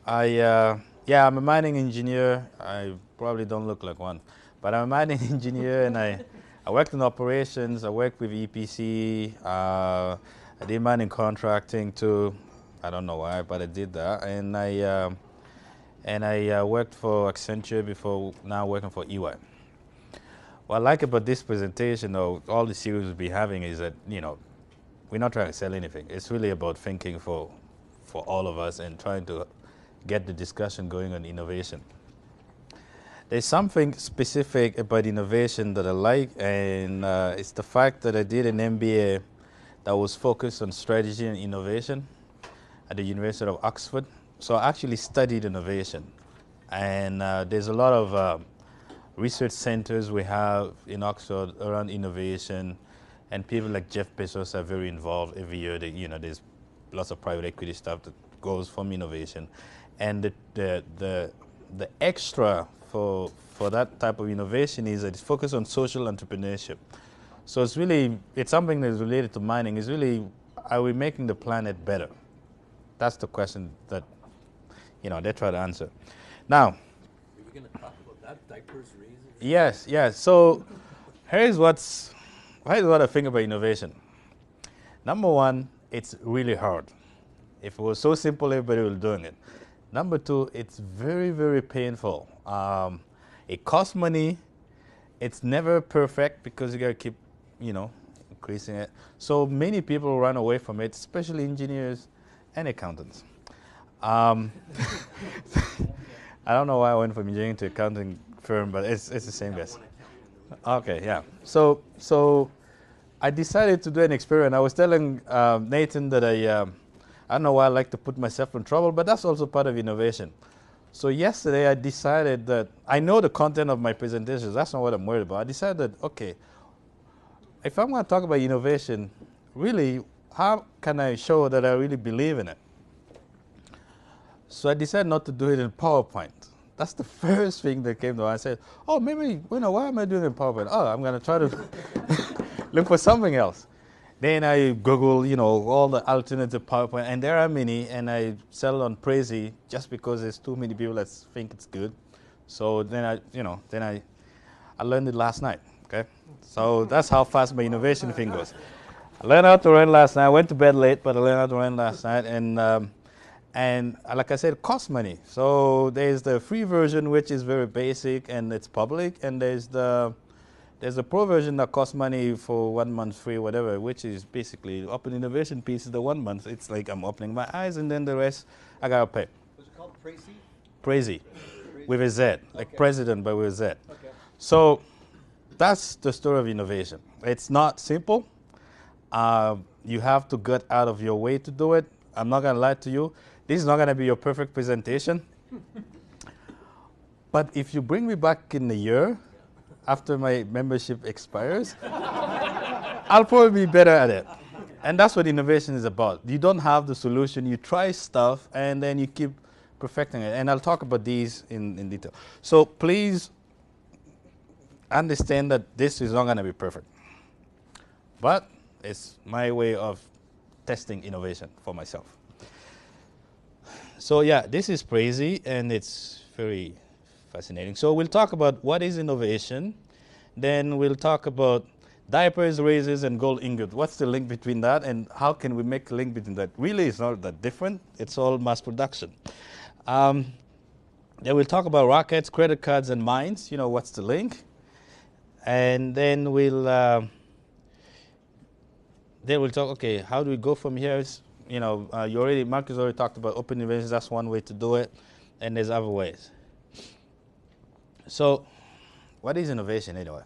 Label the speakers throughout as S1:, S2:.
S1: Yeah, I'm a mining engineer. I probably don't look like one, but I'm a mining engineer, and I worked in operations. I worked with EPC. I did mining contracting too. I don't know why, but I did that, and I worked for Accenture before now working for EY. What I like about this presentation, or all the series we'll be having, is that we're not trying to sell anything. It's really about thinking for all of us and trying to get the discussion going on innovation. There's something specific about innovation that I like, and it's the fact that I did an MBA that was focused on strategy and innovation at the University of Oxford. So I actually studied innovation, and there's a lot of research centers we have in Oxford around innovation, and people like Jeff Bezos are very involved every year. There's lots of private equity stuff that goes from innovation, and the extra for that type of innovation is that it's focused on social entrepreneurship. So it's something that's related to mining. It's really, are we making the planet better? That's the question that they try to answer. Now,
S2: are we going to talk about that? Diapers, razors?
S1: Yes. So here's what I think about innovation. Number one, it's really hard. If it was so simple, everybody would be doing it. Number two, it's very, very painful. It costs money. It's never perfect because you got to keep, increasing it. So many people run away from it, especially engineers and accountants. I don't know why I went from engineering to accounting firm, but it's the same guys. Okay, yeah. So I decided to do an experiment. I was telling Nathan that I don't know why I like to put myself in trouble, but that's also part of innovation. So yesterday I decided that I know the content of my presentations. That's not what I'm worried about. I decided that, okay, if I'm going to talk about innovation, really, how can I show that I really believe in it? So I decided not to do it in PowerPoint. That's the first thing that came to mind. I said, oh, maybe, why am I doing it in PowerPoint? Oh, I'm going to try to look for something else. Then I Google, all the alternative PowerPoint, and there are many, and I settled on Prezi just because there's too many people that think it's good. So then I learned it last night, okay? So that's how fast my innovation thing goes. I learned how to run last night. I went to bed late, but I learned how to run last night, and like I said, it costs money. So there's the free version, which is very basic, and it's public, and there's the pro version that costs money for 1 month free, whatever, which is basically the open innovation piece is the 1 month. It's like I'm opening my eyes, and then the rest I gotta pay.
S2: What's it called? Prezi?
S1: Prezi, with a Z, like president, but with a Z.
S2: Okay.
S1: So that's the story of innovation. It's not simple. You have to get out of your way to do it. I'm not gonna lie to you. This is not gonna be your perfect presentation. But if you bring me back in a year, after my membership expires, I'll probably be better at it. And that's what innovation is about. You don't have the solution. You try stuff, and then you keep perfecting it. And I'll talk about these in detail. So please understand that this is not going to be perfect. But it's my way of testing innovation for myself. So yeah, this is Prezi, and it's very fascinating. So we'll talk about what is innovation. Then we'll talk about diapers, razors, and gold ingot. What's the link between that, and how can we make a link between that? Really, it's not that different. It's all mass production. Then we'll talk about rockets, credit cards, and mines. What's the link? And then we'll talk, okay, how do we go from here? Marcus already talked about open innovations. That's one way to do it, and there's other ways. So what is innovation anyway?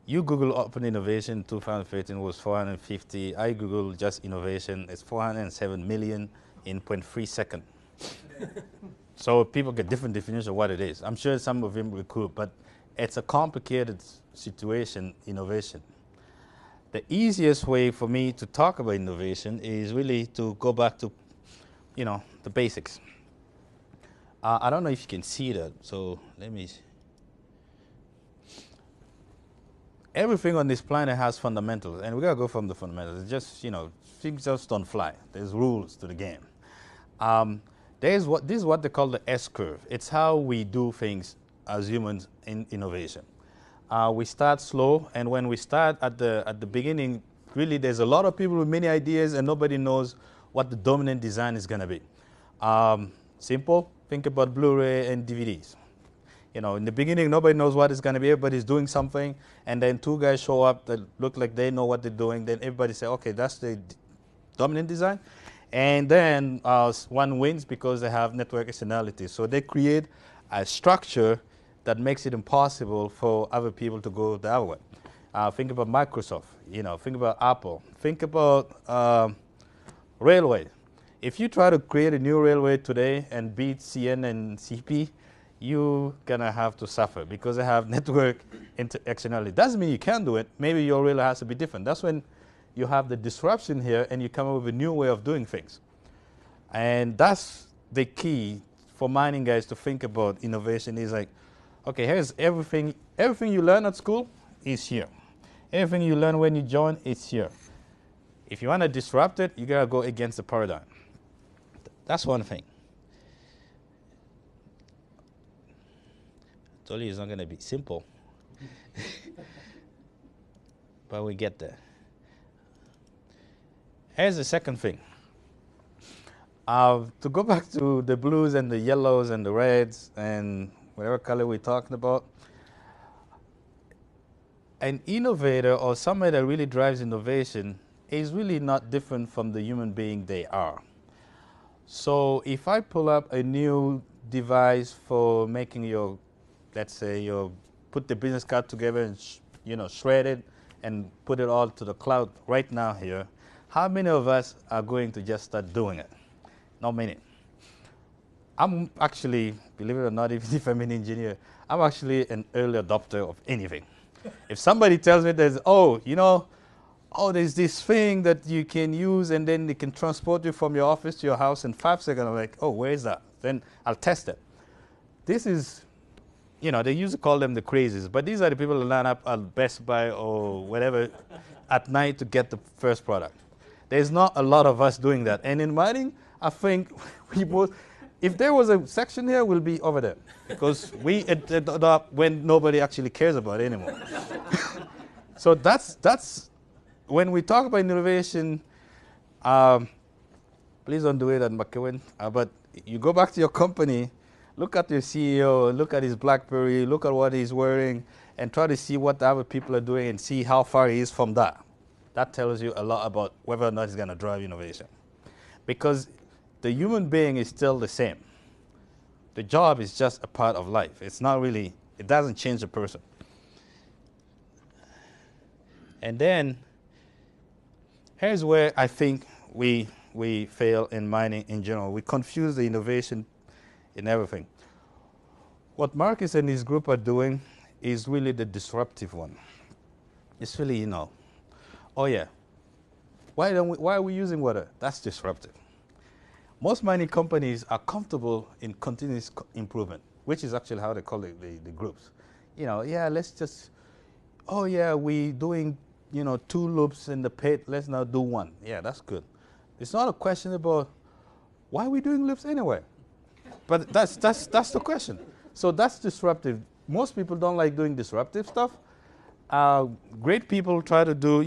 S1: You Google open innovation 2013 was 450. I Google just innovation. It's 407 million in 0.3 seconds. So people get different definitions of what it is. I'm sure some of them will cool, but it's a complicated situation, innovation. The easiest way for me to talk about innovation is really to go back to, the basics. I don't know if you can see that, so let me. Everything on this planet has fundamentals, and we gotta go from the fundamentals. It's just, things just don't fly. There's rules to the game. This is what they call the S curve. It's how we do things as humans in innovation. We start slow, and when we start at the beginning, really there's a lot of people with many ideas, and nobody knows what the dominant design is going to be. Simple. Think about Blu-ray and DVDs. You know, in the beginning, nobody knows what it's going to be. Everybody's doing something, and then two guys show up that look like they know what they're doing. Then everybody say, okay, that's the dominant design. And then one wins because they have network externalities. So they create a structure that makes it impossible for other people to go the other way. Think about Microsoft, you know, think about Apple, think about railway. If you try to create a new railway today and beat CN and CP, you're gonna have to suffer because they have network externality. Doesn't mean you can't do it. Maybe your railway has to be different. That's when you have the disruption here and you come up with a new way of doing things. And that's the key for mining guys to think about innovation is like, okay, here's everything you learn at school is here. Everything you learn when you join is here. If you want to disrupt it, you gotta go against the paradigm. That's one thing. I told you it's not gonna be simple. But we get there. Here's the second thing. To go back to the blues and the yellows and the reds and whatever color we're talking about, an innovator or somebody that really drives innovation is really not different from the human being they are. So if I pull up a new device for making your, let's say, put the business card together and shred it and put it all to the cloud right now here, how many of us are going to just start doing it? Not many. I'm actually, believe it or not, even if I'm an engineer, I'm actually an early adopter of anything. If somebody tells me there's, there's this thing that you can use and then it can transport you from your office to your house in 5 seconds, I'm like, oh, where is that? Then I'll test it. This is, they used to call them the crazies, but these are the people that line up at Best Buy or whatever at night to get the first product. There's not a lot of us doing that. And in mining, I think we both, if there was a section here, we'll be over there because we adopt when nobody actually cares about it anymore. So that's when we talk about innovation. Please don't do it at McEwen. But you go back to your company, look at your CEO, look at his BlackBerry, look at what he's wearing, and try to see what the other people are doing and see how far he is from that. That tells you a lot about whether or not he's going to drive innovation. Because the human being is still the same. The job is just a part of life. It's not really, it doesn't change the person. And then, here's where I think we fail in mining in general. We confuse the innovation in everything. What Marcus and his group are doing is really the disruptive one. It's really, oh yeah, why are we using water? That's disruptive. Most mining companies are comfortable in continuous improvement, which is actually how they call it the groups. Let's just, we doing, 2 loops in the pit, let's now do 1. Yeah, that's good. It's not a question about why are we doing loops anyway? But that's the question. So that's disruptive. Most people don't like doing disruptive stuff. Great people try to do,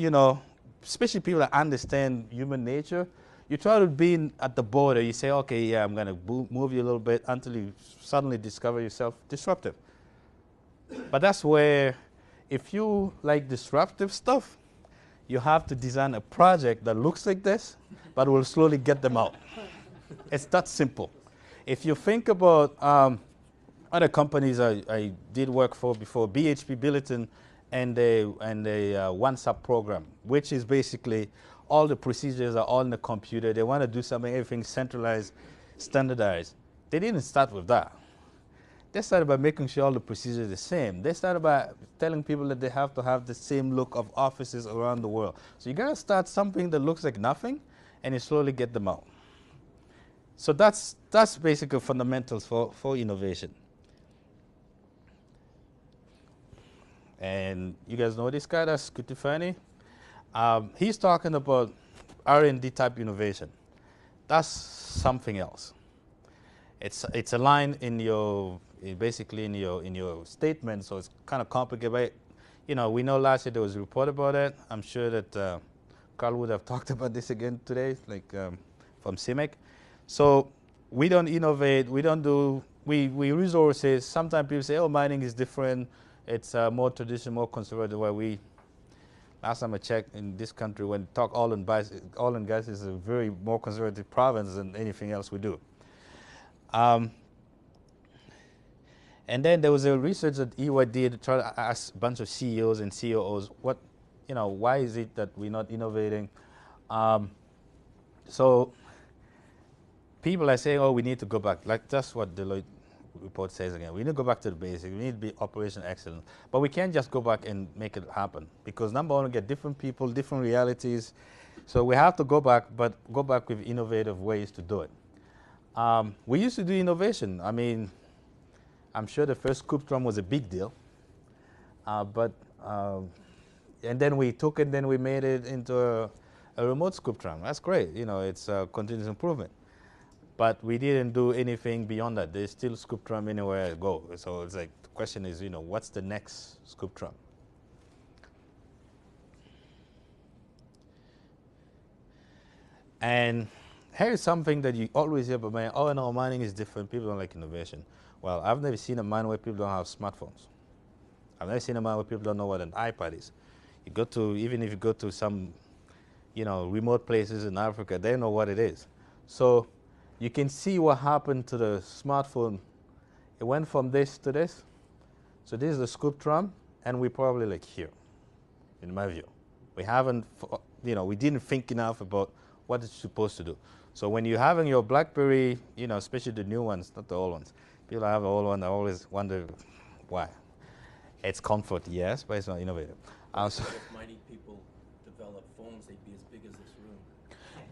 S1: especially people that understand human nature, you try to be at the border. You say, okay, yeah, I'm going to move you a little bit until you suddenly discover yourself disruptive. But that's where, if you like disruptive stuff, you have to design a project that looks like this, but will slowly get them out. It's that simple. If you think about other companies I did work for before, BHP Billiton and the one-sub program, which is basically all the procedures are all in the computer. They want to do something, everything centralized, standardized. They didn't start with that. They started by making sure all the procedures are the same. They started by telling people that they have to have the same look of offices around the world. So you got to start something that looks like nothing, and you slowly get them out. So that's basically fundamentals for innovation. And you guys know this guy, that's Kutifani. He's talking about R&D type innovation. That's something else. it's a line in your basically in your statement, so it's kind of complicated. But we know last year there was a report about it. I'm sure that Carl would have talked about this again today, like from CIMIC. So we don't innovate. We don't do. We resources. Sometimes people say, "Oh, mining is different. It's more traditional, more conservative." Where we last time I checked in this country, when talk oil and gas is a very more conservative province than anything else we do. And then there was a research that EY did to try to ask a bunch of CEOs and COOs, why is it that we're not innovating? So people are saying, oh, we need to go back. Like that's what Deloitte report says again. We need to go back to the basics. We need to be operational excellence. But we can't just go back and make it happen because number one, we get different people, different realities. So we have to go back, but go back with innovative ways to do it. We used to do innovation. I mean, I'm sure the first scoop drum was a big deal, and then we took it, then we made it into a remote scoop drum. That's great. It's continuous improvement. But we didn't do anything beyond that. There's still scoop drum anywhere I go. So it's like the question is, what's the next scoop drum? And here's something that you always hear about mining. Oh, no, mining is different. People don't like innovation. Well, I've never seen a mine where people don't have smartphones. I've never seen a mine where people don't know what an iPad is. Even if you go to some, remote places in Africa, they know what it is. So you can see what happened to the smartphone. It went from this to this. So this is the scoop drum, and we're probably like here, in my view. We haven't, we didn't think enough about what it's supposed to do. So when you're having your BlackBerry, especially the new ones, not the old ones, people have the old one, I always wonder why. It's comfort, yes, but it's not innovative.
S2: If mining people develop phones, they'd be as big as this room.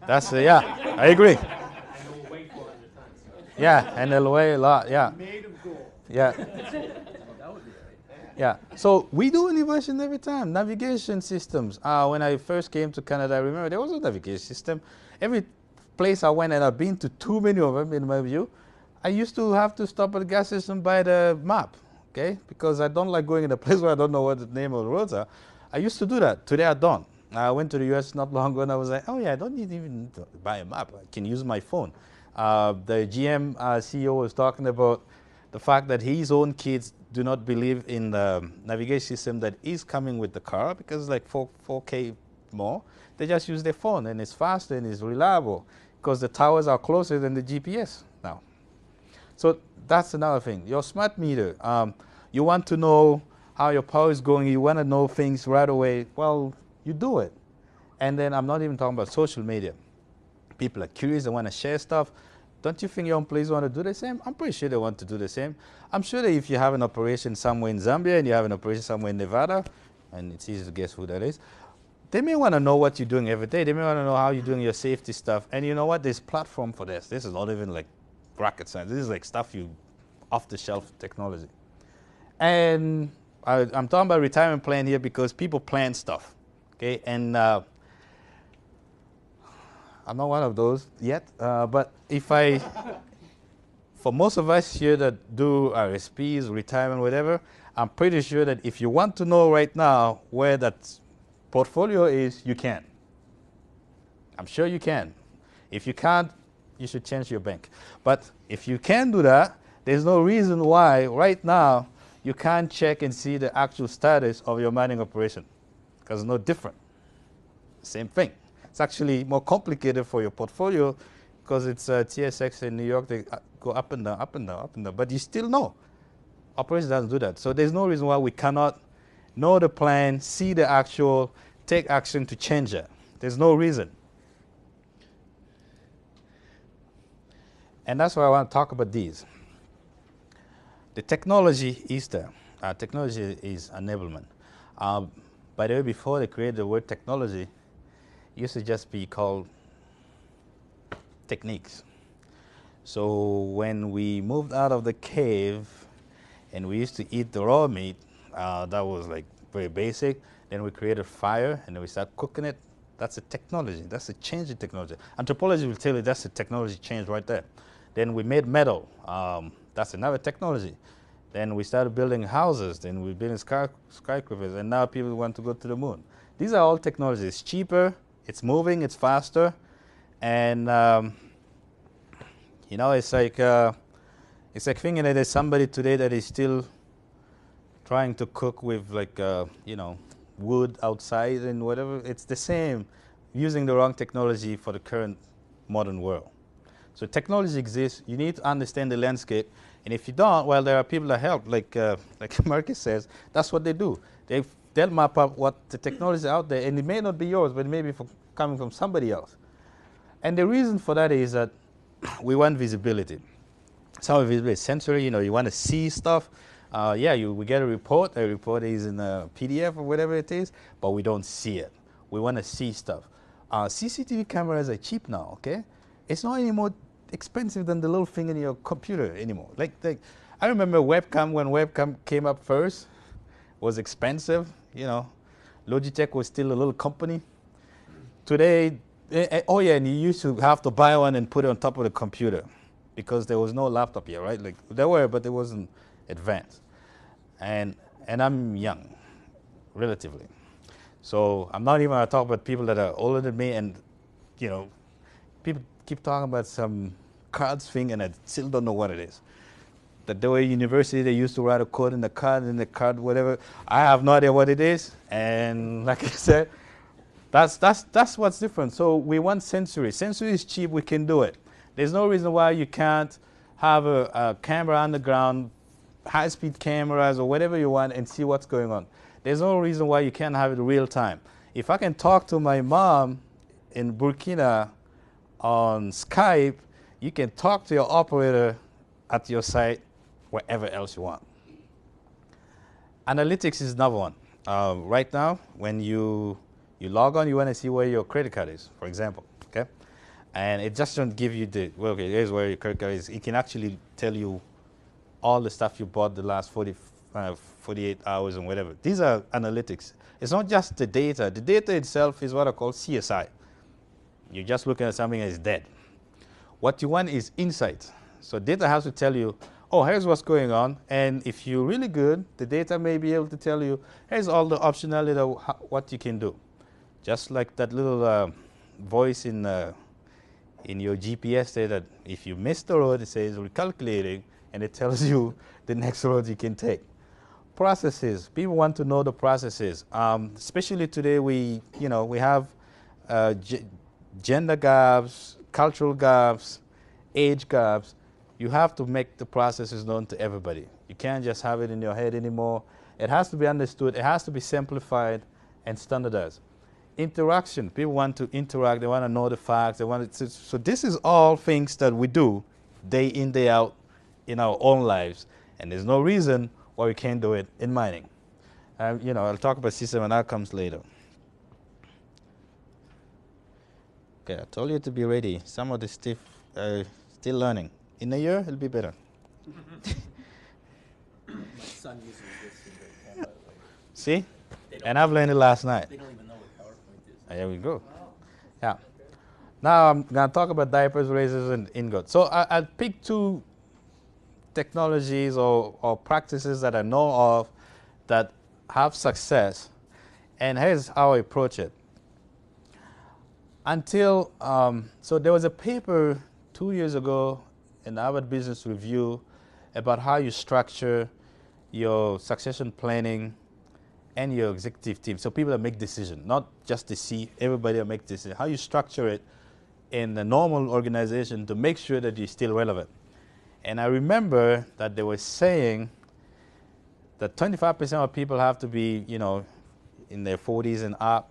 S1: That's, yeah, I agree.
S2: And they'll weigh 400 tons.
S1: Yeah, and they'll weigh a lot, yeah.
S2: Made of gold.
S1: Yeah.
S2: That would be right.
S1: Yeah, so we do innovation every time. Navigation systems. When I first came to Canada, I remember there was a navigation system. Every place I went, and I've been to too many of them in my view, I used to have to stop at the gas station by the map, okay? Because I don't like going in a place where I don't know what the name of the roads are. I used to do that. Today I don't. I went to the US not long ago and I was like, oh yeah, I don't even need to buy a map. I can use my phone. The GM CEO was talking about the fact that his own kids do not believe in the navigation system that is coming with the car because it's like 4K more. They just use their phone and it's faster and it's reliable because the towers are closer than the GPS now. So that's another thing. Your smart meter, you want to know how your power is going. You want to know things right away. Well, you do it. And then I'm not even talking about social media. People are curious. They want to share stuff. Don't you think your employees want to do the same? I'm pretty sure they want to do the same. I'm sure that if you have an operation somewhere in Zambia and you have an operation somewhere in Nevada, and it's easy to guess who that is, they may want to know what you're doing every day. They may want to know how you're doing your safety stuff. And you know what? There's platform for this. This is not even like rocket science. This is like stuff off-the-shelf technology. And I'm talking about retirement plan here because people plan stuff, okay? And I'm not one of those yet, but for most of us here that do RSPs, retirement, whatever, I'm pretty sure that if you want to know right now where that portfolio is, you can. I'm sure you can. If you can't, you should change your bank. But if you can do that, there's no reason why right now you can't check and see the actual status of your mining operation because it's no different. Same thing. It's actually more complicated for your portfolio because it's TSX in New York. They go up and down, up and down, up and down. But you still know. Operations doesn't do that. So there's no reason why we cannot know the plan, see the actual, take action to change it. There's no reason. And that's why I want to talk about these. The technology is there. Technology is enablement. By the way, before they created the word technology, it used to just be called techniques. So when we moved out of the cave and we used to eat the raw meat, that was like very basic. Then we created fire and then we started cooking it. That's a technology. That's a change in technology. Anthropology will tell you that's a technology change right there. Then we made metal. That's another technology. Then we started building houses. Then we're building skyscrapers. And now people want to go to the moon. These are all technologies. It's cheaper. It's moving. It's faster. And, you know, it's like thinking that there's somebody today that is still trying to cook with, like, you know, wood outside and whatever. It's the same, using the wrong technology for the current modern world. So technology exists. You need to understand the landscape. And if you don't, well, there are people that help. Like Marcus says, that's what they do. They'll map up what the technology is out there. And it may not be yours, but it may be coming from somebody else. And the reason for that is that we want visibility. Some of it is sensory. You know, you want to see stuff. Yeah, we get a report. The report is in a PDF or whatever it is, but we don't see it. We want to see stuff. CCTV cameras are cheap now, okay? It's not any more expensive than the little thing in your computer anymore. Like I remember webcam, when webcam came up first, was expensive, you know. Logitech was still a little company. Today, oh yeah, and you used to have to buy one and put it on top of the computer because there was no laptop yet, right? Like there were, but it wasn't advanced. And I'm young, relatively. So I'm not even going to talk about people that are older than me, and, you know, people keep talking about some cards thing, and I still don't know what it is. That the way university, they used to write a code in the card, whatever. I have no idea what it is. And like I said, that's what's different. So we want sensory. Sensory is cheap. We can do it. There's no reason why you can't have a camera on the ground, high-speed cameras or whatever you want, and see what's going on. There's no reason why you can't have it real time. If I can talk to my mom in Burkina on Skype, you can talk to your operator at your site wherever else you want. Analytics is another one. Right now, when you log on, you want to see where your credit card is, for example, okay? And it just doesn't give you the, well, okay, here's where your credit card is. It can actually tell you all the stuff you bought the last 48 hours and whatever. These are analytics. It's not just the data. The data itself is what I call CSI. You're just looking at something that is dead. What you want is insight. So data has to tell you, oh, here's what's going on. And if you're really good, the data may be able to tell you, here's all the optionality of what you can do. Just like that little voice in your GPS there that if you miss the road, it says recalculating, and it tells you the next road you can take. Processes. People want to know the processes. Especially today, we have gender gaps, cultural gaps, age gaps. You have to make the processes known to everybody. You can't just have it in your head anymore. It has to be understood. It has to be simplified and standardized. Interaction. People want to interact. They want to know the facts. They want to, so this is all things that we do day in, day out in our own lives. And there's no reason why we can't do it in mining. I'll talk about system and outcomes later. Okay, I told you to be ready. Some of the stuff still learning. In a year, it'll be better.
S2: My son uses this in their camera.
S1: See? And I've learned it last night.
S2: They don't even know what PowerPoint is.
S1: There we go. Yeah. Now I'm going to talk about diapers, razors, and ingots. So I'll pick two technologies or practices that I know of that have success. And here's how I approach it. So there was a paper 2 years ago in Harvard Business Review about how you structure your succession planning and your executive team. So people that make decisions, not just the C, everybody that makes decisions. How you structure it in a normal organization to make sure that you're still relevant. And I remember that they were saying that 25% of people have to be, in their 40s and up.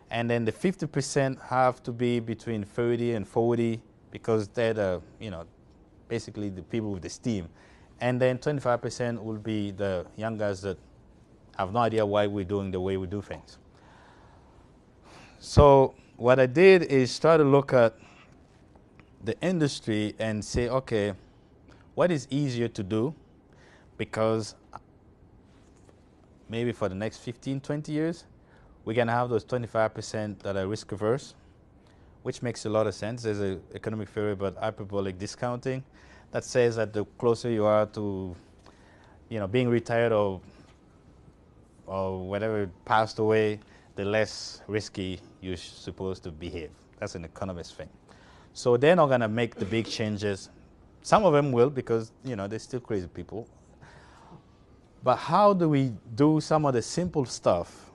S1: And then the 50% have to be between 30 and 40 because they're the, basically the people with the steam. And then 25% will be the young guys that have no idea why we're doing the way we do things. So what I did is try to look at the industry and say, okay, what is easier to do? Because maybe for the next 15, 20 years, we're going to have those 25% that are risk averse, which makes a lot of sense. There's an economic theory about hyperbolic discounting. that says that the closer you are to, being retired or whatever passed away, the less risky you're supposed to behave. That's an economist thing. So they're not going to make the big changes. Some of them will because, they're still crazy people. But how do we do some of the simple stuff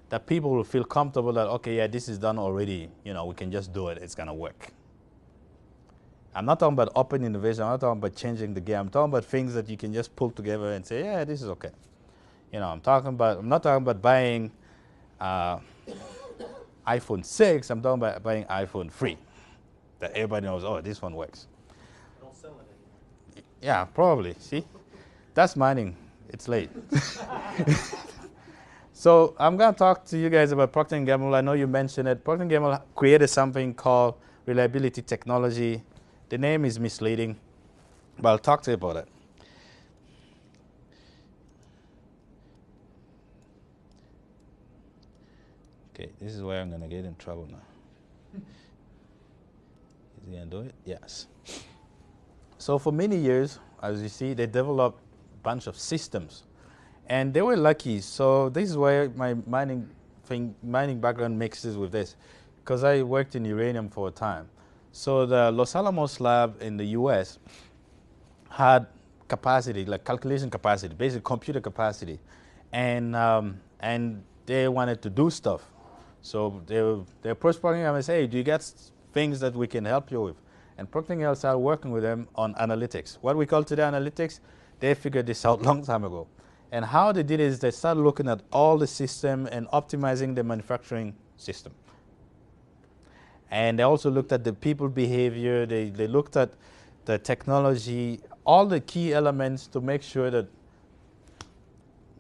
S1: that people will feel comfortable that, okay, yeah, this is done already. We can just do it. It's going to work. I'm not talking about open innovation. I'm not talking about changing the game. I'm talking about things that you can just pull together and say, yeah, this is okay. I'm not talking about buying iPhone 6. I'm talking about buying iPhone 3 that everybody knows, oh, this one works.
S2: Don't sell it anymore.
S1: Yeah, probably. See? That's mining. It's late. So I'm going to talk to you guys about Procter & Gamble. I know you mentioned it. Procter & Gamble created something called reliability technology. The name is misleading, but I'll talk to you about it. Okay, this is where I'm going to get in trouble now. Is he going to do it? Yes. So for many years, as you see, they developed a bunch of systems. And they were lucky. So this is where my mining background mixes with this, because I worked in uranium for a time. So the Los Alamos lab in the US had capacity, like calculation capacity, basically computer capacity. And they wanted to do stuff. So they approached Procter & Gamble and said, hey, do you get things that we can help you with? And Procter & Gamble started working with them on analytics. What we call today analytics, they figured this out a long time ago. And how they did it is they started looking at all the system and optimizing the manufacturing system. And they also looked at the people behavior. They looked at the technology, all the key elements to make sure that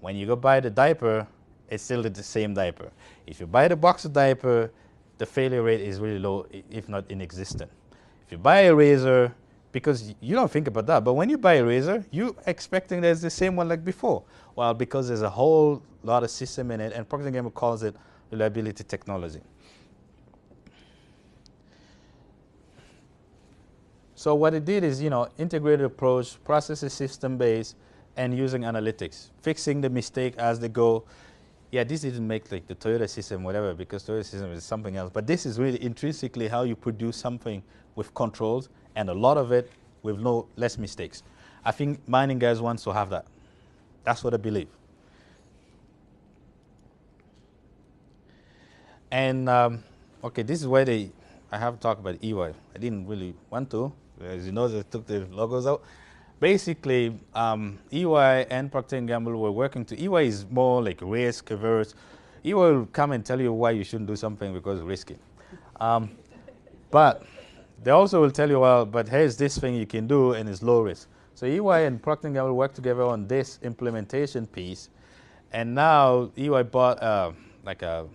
S1: when you go buy the diaper, it's still the same diaper. If you buy the box of diaper, the failure rate is really low, if not inexistent. If you buy a razor, because you don't think about that, but when you buy a razor, you're expecting that it's the same one like before. Well, because there's a whole lot of system in it, and Procter & Gamble calls it reliability technology. So what it did is, integrated approach, process system-based, and using analytics, fixing the mistake as they go. Yeah, this didn't make like the Toyota system, whatever, because Toyota system is something else. But this is really intrinsically how you produce something with controls, and a lot of it with less mistakes. I think mining guys want to have that. That's what I believe. And okay, this is where I have to talk about EY. I didn't really want to, as you know, they took the logos out. Basically, EY and Procter & Gamble were working to, EY is more like risk averse. EY will come and tell you why you shouldn't do something because it's risky. But they also will tell you, well, but here's this thing you can do and it's low risk. So EY and Procter & Gamble work together on this implementation piece. And now EY bought like a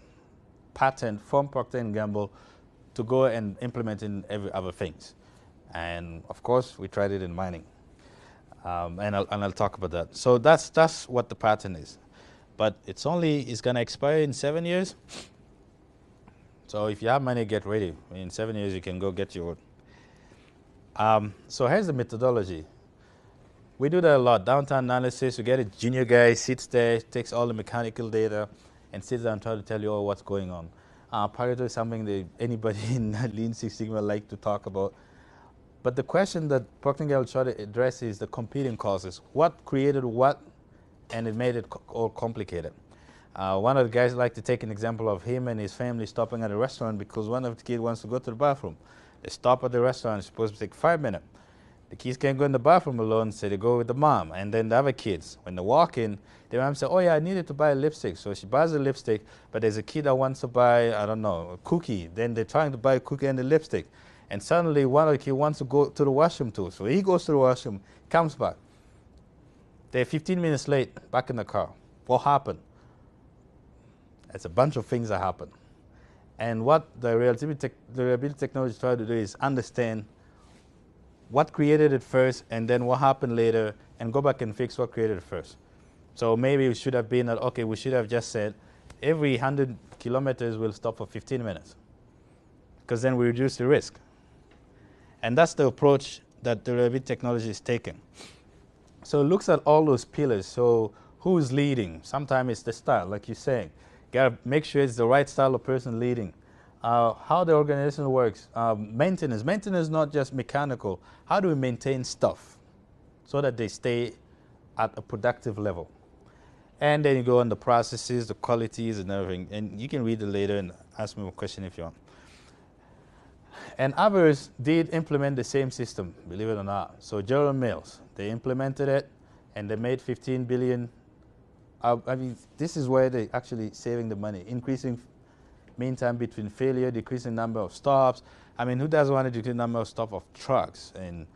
S1: patent from Procter & Gamble to go and implement in every other things. And of course, we tried it in mining. And I'll talk about that. So that's what the patent is. But it's going to expire in 7 years. So if you have money, get ready. In 7 years, you can go get your own. So here's the methodology. We do that a lot. Downtown analysis, you get a junior guy, sits there, takes all the mechanical data, and sits down and tries to tell you what's going on. Pareto is something that anybody in Lean Six Sigma like to talk about. But the question that Procter & Gamble tried to address is the competing causes. What created what, and it made it all complicated. One of the guys like to take an example of him and his family stopping at a restaurant because one of the kids wants to go to the bathroom. They stop at the restaurant, it's supposed to take 5 minutes. The kids can't go in the bathroom alone, so they go with the mom. And then the other kids, when they walk in, the mom says, oh yeah, I needed to buy a lipstick. So she buys a lipstick, but there's a kid that wants to buy, I don't know, a cookie. Then they're trying to buy a cookie and the lipstick. And suddenly one of the kids wants to go to the washroom too. So he goes to the washroom, comes back. They're 15 minutes late, back in the car. What happened? It's a bunch of things that happen. And what the reliability technology tries to do is understand what created it first and then what happened later and go back and fix what created it first. So maybe it should have been that, okay, we should have just said every 100 kilometers we'll stop for 15 minutes because then we reduce the risk. And that's the approach that the reliability technology is taking. So it looks at all those pillars. So who's leading? Sometimes it's the style, like you're saying. Gotta make sure it's the right style of person leading. How the organization works. Maintenance. Maintenance is not just mechanical. How do we maintain stuff so that they stay at a productive level? And then you go on the processes, the qualities, and everything. And you can read it later and ask me a question if you want. And others did implement the same system, believe it or not. So General Mills, they implemented it, and they made 15 billion. I mean, this is where they're actually saving the money, increasing mean time between failure, decreasing number of stops. I mean, who doesn't want to decrease the number of stops of trucks? And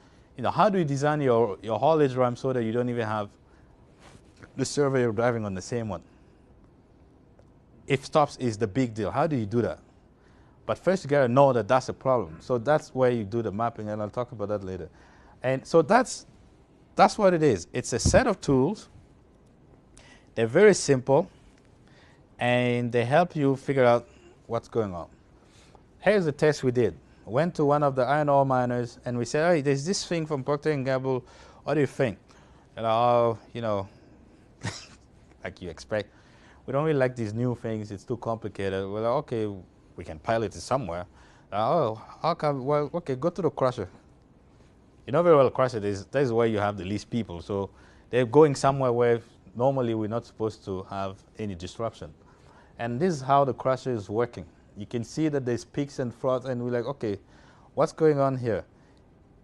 S1: how do you design your haulage ramp so that you don't even have the surveyor driving on the same one? If stops is the big deal, how do you do that? But first you gotta know that that's a problem. So that's where you do the mapping, and I'll talk about that later. And so that's what it is. It's a set of tools. They're very simple, and they help you figure out what's going on. Here's the test we did. Went to one of the iron ore miners, and we said, hey, there's this thing from Procter & Gamble. What do you think? And like you expect, we don't really like these new things. It's too complicated. We're like, okay, we can pilot it somewhere. How come? Well, okay, go to the crusher. You know very well crusher is that is where you have the least people. So they're going somewhere where normally we're not supposed to have any disruption. And this is how the crusher is working. You can see that there's peaks and troughs, and we're like, okay, what's going on here?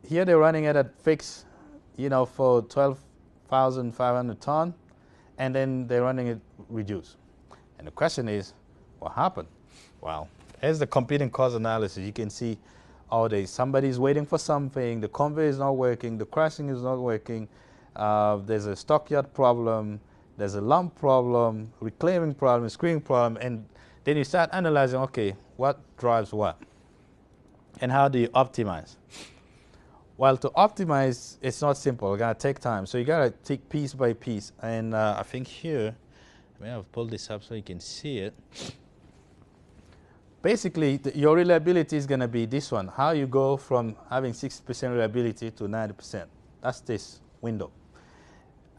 S1: Here they're running it at fixed, for 12,500 ton, and then they're running it reduced. And the question is, what happened? Well, here's the competing cause analysis. You can see, somebody's waiting for something, the conveyor is not working, the crushing is not working, there's a stockyard problem, there's a lump problem, reclaiming problem, screening problem, and then you start analyzing, okay, what drives what? And how do you optimize? Well, to optimize, it's not simple. It's going to take time. So you got to take piece by piece. And I think here, I've pulled this up so you can see it. Basically, your reliability is going to be this one. How you go from having 60% reliability to 90%. That's this window.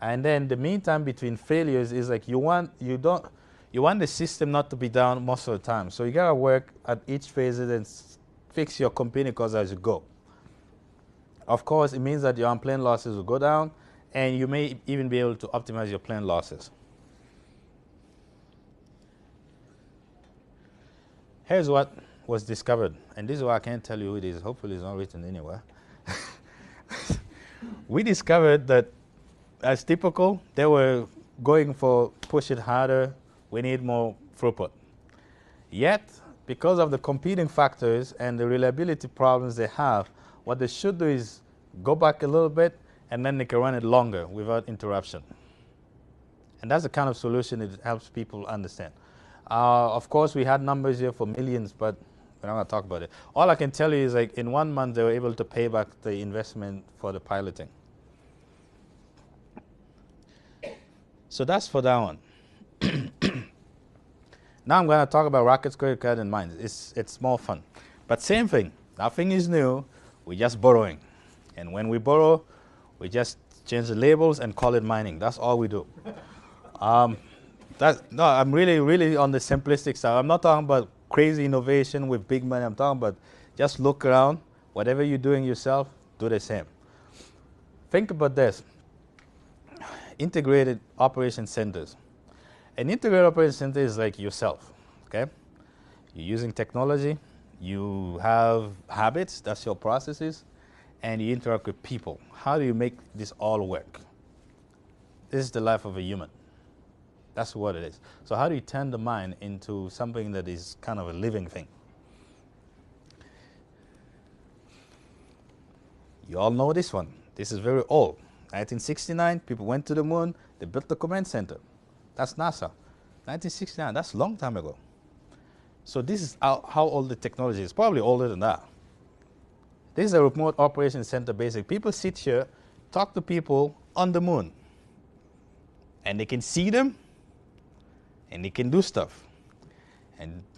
S1: And then the mean time between failures is like you want the system not to be down most of the time. So you got to work at each phase and fix your competing cause as you go. Of course, it means that your unplanned losses will go down, and you may even be able to optimize your planned losses. Here's what was discovered, and this is why I can't tell you who it is. Hopefully it's not written anywhere. We discovered that, as typical, they were going for push it harder, we need more throughput. Yet, because of the competing factors and the reliability problems they have, what they should do is go back a little bit, and then they can run it longer without interruption. And that's the kind of solution that helps people understand. Of course, we had numbers here for millions, but we're not going to talk about it. All I can tell you is, like, in 1 month, they were able to pay back the investment for the piloting. So that's for that one. Now I'm going to talk about rockets, credit card, and mines. It's more fun. But same thing. Nothing is new. We're just borrowing. And when we borrow, we just change the labels and call it mining. That's all we do. No, I'm really, really on the simplistic side. I'm not talking about crazy innovation with big money. I'm talking about just look around. Whatever you're doing yourself, do the same. Think about this. Integrated operation centers. An integrated operation center is like yourself, okay? You're using technology, you have habits, that's your processes, and you interact with people. How do you make this all work? This is the life of a human. That's what it is. So how do you turn the mind into something that is kind of a living thing? You all know this one. This is very old. 1969, people went to the moon, they built the command center. That's NASA. 1969, that's a long time ago. So this is how old the technology is, probably older than that. This is a remote operation center basic. People sit here, talk to people on the moon. And they can see them, and they can do stuff.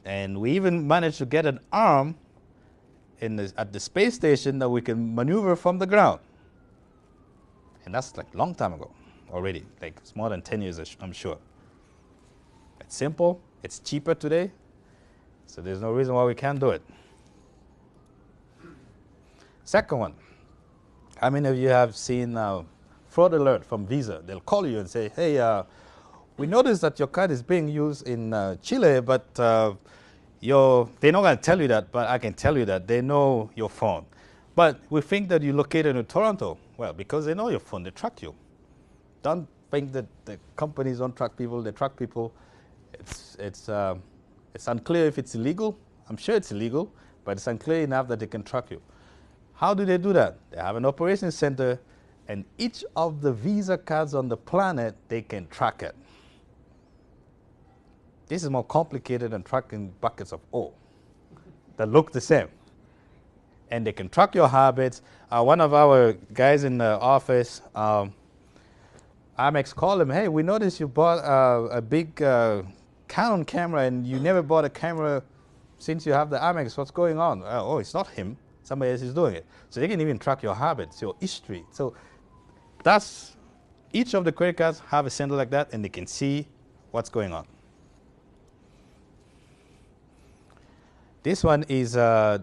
S1: And we even managed to get an arm, at the space station that we can maneuver from the ground. And that's like a long time ago already. Like it's more than 10 years, I'm sure. It's simple. It's cheaper today. So there's no reason why we can't do it. Second one. How many of you have seen fraud alert from Visa? They'll call you and say, hey, we noticed that your card is being used in Chile, but they're not going to tell you that, but I can tell you that. They know your phone. But we think that you're located in Toronto. Well, because they know your phone, they track you. Don't think that the companies don't track people, they track people. It's unclear if it's illegal. I'm sure it's illegal, but it's unclear enough that they can track you. How do they do that? They have an operations center, and each of the Visa cards on the planet, they can track it. This is more complicated than tracking buckets of ore that look the same. And they can track your habits. One of our guys in the office, Amex called him, hey, we noticed you bought a big Canon camera and you never bought a camera since you have the Amex. What's going on? Oh, it's not him. Somebody else is doing it. So they can even track your habits, your history. So that's, each of the credit cards have a center like that, and they can see what's going on. This one is, I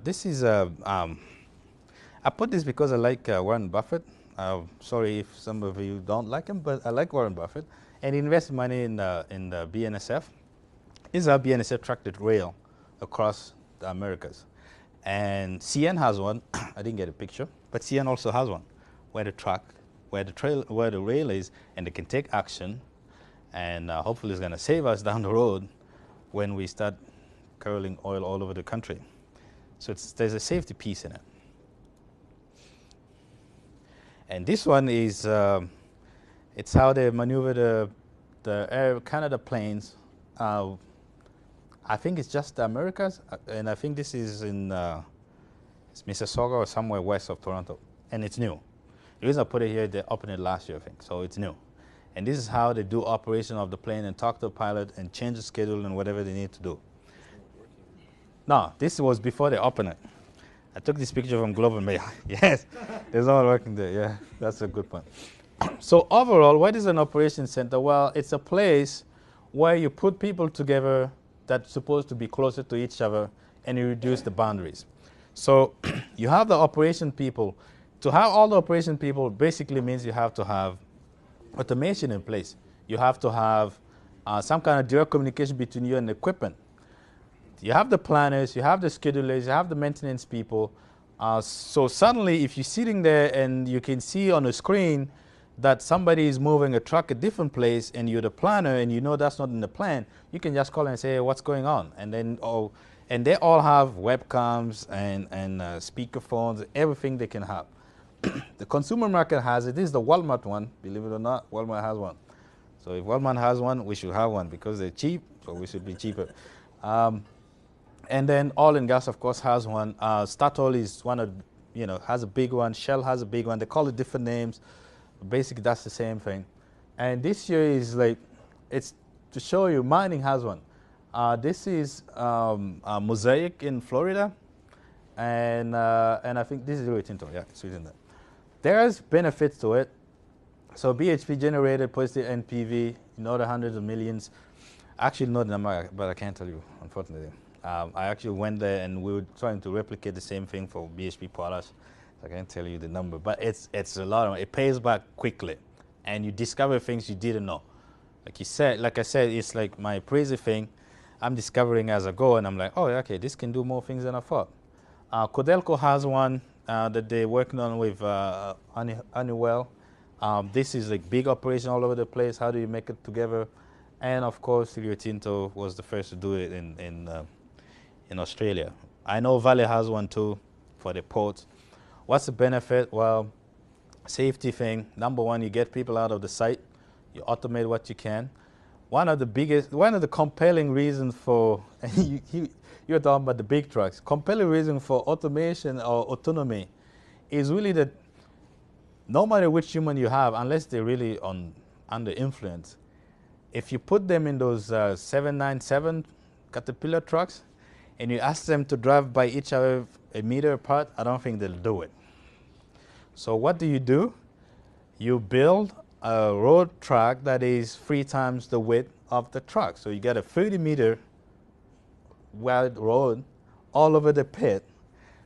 S1: put this because I like Warren Buffett. Sorry if some of you don't like him, but I like Warren Buffett. And he invests money in the BNSF. This is how BNSF tracked the rail across the Americas. And CN has one. I didn't get a picture, but CN also has one where the track, where the rail is, and they can take action. And hopefully it's going to save us down the road when we start curling oil all over the country. So there's a safety piece in it. And this one is, it's how they maneuver the Air Canada planes. I think it's just the Americas, and I think this is in it's Mississauga or somewhere west of Toronto, and it's new. The reason I put it here, they opened it last year, I think, so it's new. And this is how they do operation of the plane and talk to the pilot and change the schedule and whatever they need to do. No, this was before they opened it. I took this picture from Global Mail. Yes, there's no one working there. Yeah, that's a good point. So overall, what is an operations center? Well, it's a place where you put people together that's supposed to be closer to each other, and you reduce the boundaries. So you have the operation people. To have all the operation people basically means you have to have automation in place. You have to have some kind of direct communication between you and the equipment. You have the planners, you have the schedulers, you have the maintenance people. So suddenly, if you're sitting there and you can see on a screen that somebody is moving a truck a different place and you're the planner and you know that's not in the plan, you can just call and say, hey, what's going on? And then, and they all have webcams and speaker phones, everything they can have. The consumer market has it. This is the Walmart one, believe it or not, Walmart has one. So if Walmart has one, we should have one because they're cheap, so we should be cheaper. And then oil and gas, of course, has one. Statoil is one of, has a big one. Shell has a big one. They call it different names. Basically, that's the same thing. And this year is like, it's to show you, mining has one. This is Mosaic in Florida. And I think this is Rio Tinto. Yeah, it's within that. There's benefits to it. So BHP generated positive NPV, the hundreds of millions. Actually, not the number, but I can't tell you, unfortunately. I actually went there and we were trying to replicate the same thing for BHP Potash. I can't tell you the number, but it's a lot of, it pays back quickly, and you discover things you didn't know. Like I said, it's like my crazy thing. I'm discovering as I go, and I'm like, oh, okay, this can do more things than I thought. Codelco has one that they're working on with Honeywell. This is like big operation all over the place. How do you make it together? And of course, Rio Tinto was the first to do it in Australia. I know Vale has one too for the ports. What's the benefit? Well, safety thing. Number one, you get people out of the site. You automate what you can. One of the compelling reasons for, you're talking about the big trucks, compelling reason for automation or autonomy is really that no matter which human you have, unless they're really under influence, if you put them in those 797 Caterpillar trucks and you ask them to drive by each other a meter apart, I don't think they'll do it. So what do? You build a road track that is 3 times the width of the truck. So you get a 30-meter wide road all over the pit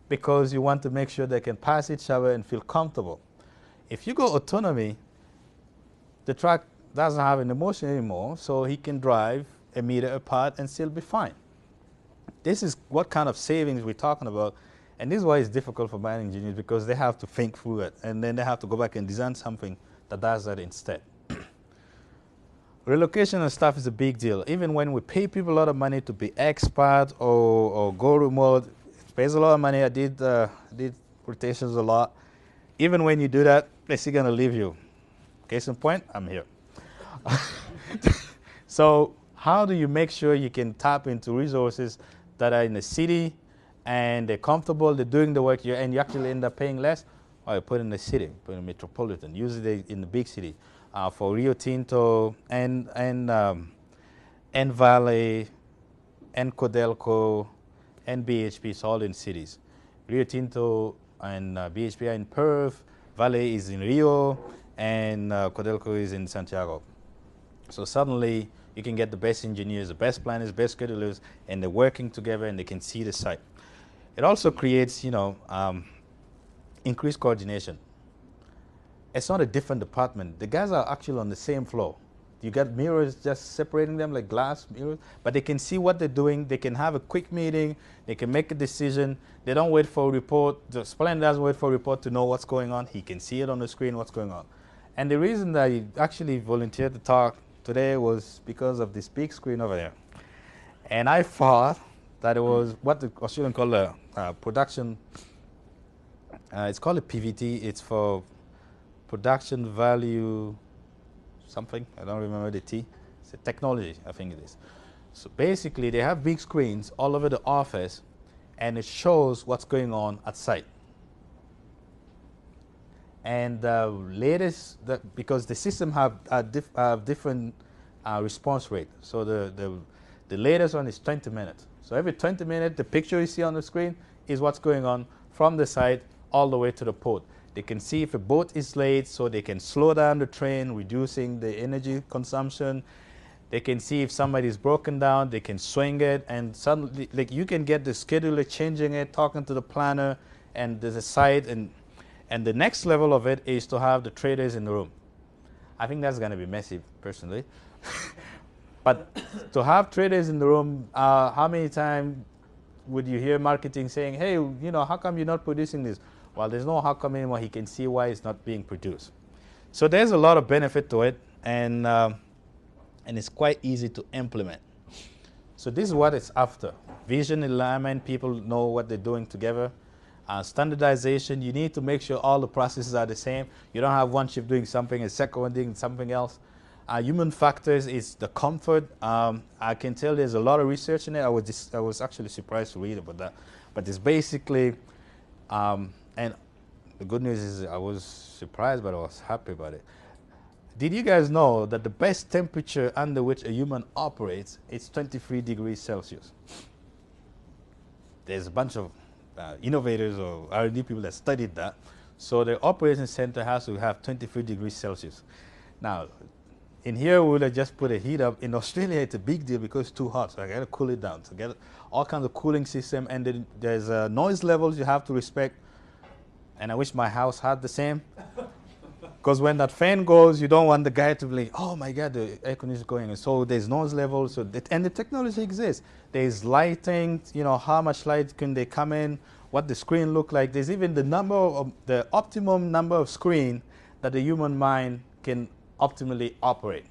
S1: because you want to make sure they can pass each other and feel comfortable. If you go autonomy, the truck doesn't have an emotion anymore, so he can drive a meter apart and still be fine. This is what kind of savings we're talking about, and this is why it's difficult for mining engineers, because they have to think through it, and then they have to go back and design something that does that instead. Relocation and stuff is a big deal. Even when we pay people a lot of money to be expert or go remote, it pays a lot of money. I did rotations a lot. Even when you do that, they're still going to leave you. Case in point, I'm here. So how do you make sure you can tap into resources that are in the city and they're comfortable, they're doing the work, and you actually end up paying less? Or you put in the city, put in metropolitan, usually in the big city. For Rio Tinto and Vale and Codelco and BHP, it's all in cities. Rio Tinto and BHP are in Perth, Vale is in Rio, and Codelco is in Santiago. So suddenly you can get the best engineers, the best planners, best schedulers, and they're working together and they can see the site. It also creates, increased coordination. It's not a different department. The guys are actually on the same floor. You got mirrors just separating them, like glass mirrors, but they can see what they're doing. They can have a quick meeting. They can make a decision. They don't wait for a report. The planner doesn't wait for a report to know what's going on. He can see it on the screen, what's going on. And the reason that I actually volunteered to talk today was because of this big screen over there. And I thought that it was what the Australian call a production. It's called a PVT. It's for production value something. I don't remember the T. It's a technology, I think it is. So basically, they have big screens all over the office, and it shows what's going on at site. And the latest, because the system have different response rate. So the latest one is 20 minutes. So every 20 minutes, the picture you see on the screen is what's going on from the site all the way to the port. They can see if a boat is late, so they can slow down the train, reducing the energy consumption. They can see if somebody's broken down, they can swing it, and suddenly, like, you can get the scheduler changing it, talking to the planner, and there's a site, and the next level of it is to have the traders in the room. I think that's going to be messy, personally. But to have traders in the room, how many times would you hear marketing saying, hey, how come you're not producing this? Well, there's no how come anymore. He can see why it's not being produced. So there's a lot of benefit to it, and it's quite easy to implement. So this is what it's after. Vision alignment, people know what they're doing together. Standardization, you need to make sure all the processes are the same. You don't have one shift doing something, a second one doing something else. Human factors is the comfort. I can tell there's a lot of research in it. I was actually surprised to read about that. But it's basically, and the good news is I was surprised, but I was happy about it. Did you guys know that the best temperature under which a human operates is 23 degrees Celsius? There's a bunch of innovators or R&D people that studied that. So the operating center has to have 23 degrees Celsius. Now, in here, we would have just put a heat up. In Australia, it's a big deal because it's too hot, so I got to cool it down. So get all kinds of cooling system, and then there's noise levels you have to respect. And I wish my house had the same. Because when that fan goes, you don't want the guy to be like, oh my God, the air conditioner is going. And so there's noise levels, and the technology exists. There's lighting, how much light can they come in, what the screen look like. There's even the optimum number of screen that the human mind can optimally operate.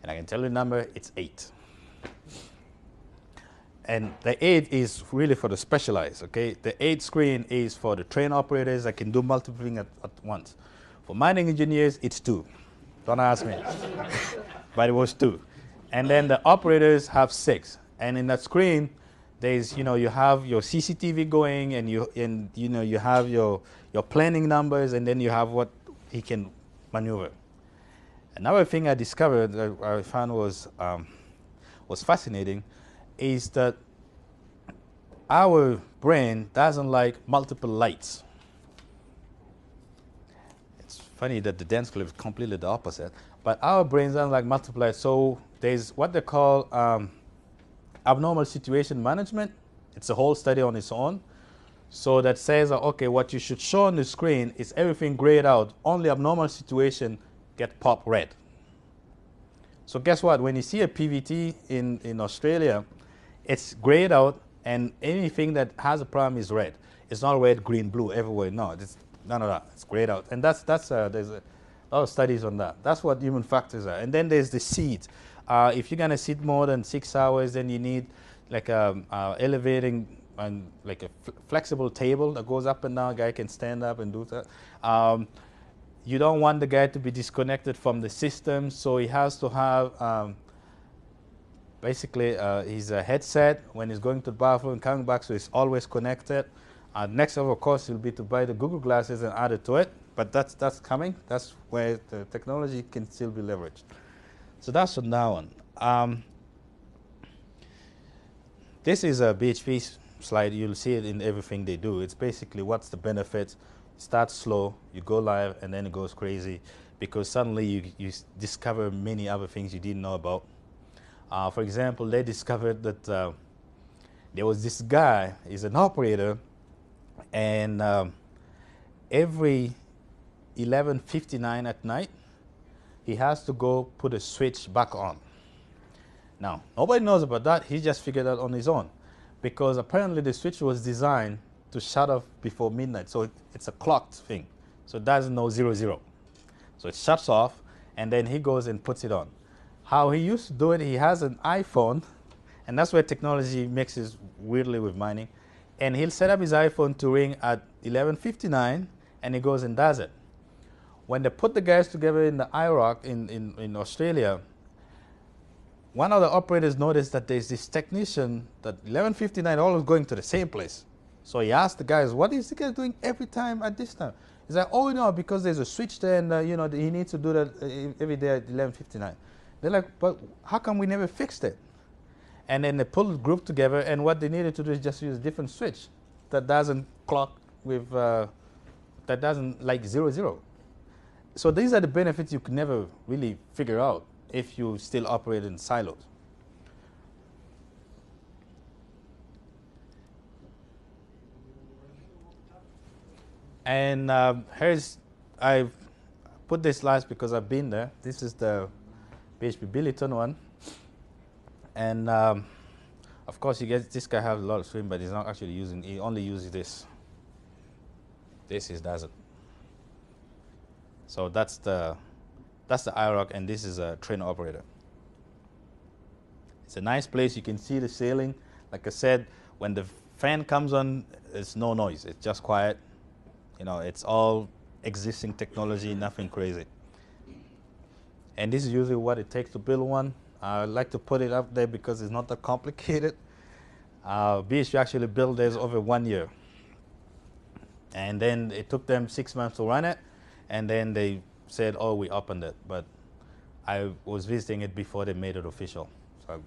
S1: And I can tell you the number, it's 8. And the 8 is really for the specialized, okay? The 8 screen is for the train operators that can do multiple things at once. For mining engineers, it's 2. Don't ask me. But it was 2. And then the operators have 6. And in that screen, there's, you have your CCTV going, and you have your planning numbers, and then you have what he can maneuver. Another thing I discovered that I found was fascinating is that our brain doesn't like multiple lights. It's funny that the dance club is completely the opposite, but our brains don't like multiple lights. So there's what they call abnormal situation management. It's a whole study on its own. So that says, okay, what you should show on the screen is everything grayed out. Only abnormal situation get pop red. So guess what? When you see a PVT in Australia, it's grayed out, and anything that has a problem is red. It's not red, green, blue everywhere. No, it's none of that. It's grayed out, and there's a lot of studies on that. That's what human factors are. And then there's the seat. If you're gonna sit more than 6 hours, then you need like a elevating and like a flexible table that goes up and down. A guy can stand up and do that. You don't want the guy to be disconnected from the system, so he has to have basically his headset when he's going to the bathroom and coming back, so it's always connected. Next level, of course, will be to buy the Google glasses and add it to it, but that's coming. That's where the technology can still be leveraged. So that's from now on. This is a BHP slide. You'll see it in everything they do. It's basically what's the benefits. Start slow, you go live, and then it goes crazy because suddenly you discover many other things you didn't know about. For example, they discovered that there was this guy, he's an operator, and every 11:59 at night, he has to go put a switch back on. Now, nobody knows about that. He just figured out on his own because apparently the switch was designed to shut off before midnight. So it's a clocked thing. So it doesn't know 00. So it shuts off, and then he goes and puts it on. How he used to do it, he has an iPhone, and that's where technology mixes weirdly with mining. And he'll set up his iPhone to ring at 11:59, and he goes and does it. When they put the guys together in the IROC in Australia, one of the operators noticed that there's this technician that 11:59 always going to the same place. So he asked the guys, what is the guy doing every time at this time? He's like, oh, no, because there's a switch there, and you know, he needs to do that every day at 11:59. They're like, but how come we never fixed it? And then they pulled the group together, and what they needed to do is just use a different switch that doesn't clock with, that doesn't like 00. So these are the benefits you could never really figure out if you still operate in silos. And I've put this last because I've been there. This is the BHP Billiton one. And of course, you get this guy has a lot of swim, but he's not actually using, he only uses this. This doesn't. So that's the IROC, and this is a train operator. It's a nice place. You can see the sailing. Like I said, when the fan comes on, it's no noise. It's just quiet. You know, it's all existing technology, nothing crazy. And this is usually what it takes to build one. I like to put it up there because it's not that complicated. BHP actually built theirs over 1 year. And then it took them 6 months to run it. And then they said, oh, we opened it. But I was visiting it before they made it official. So,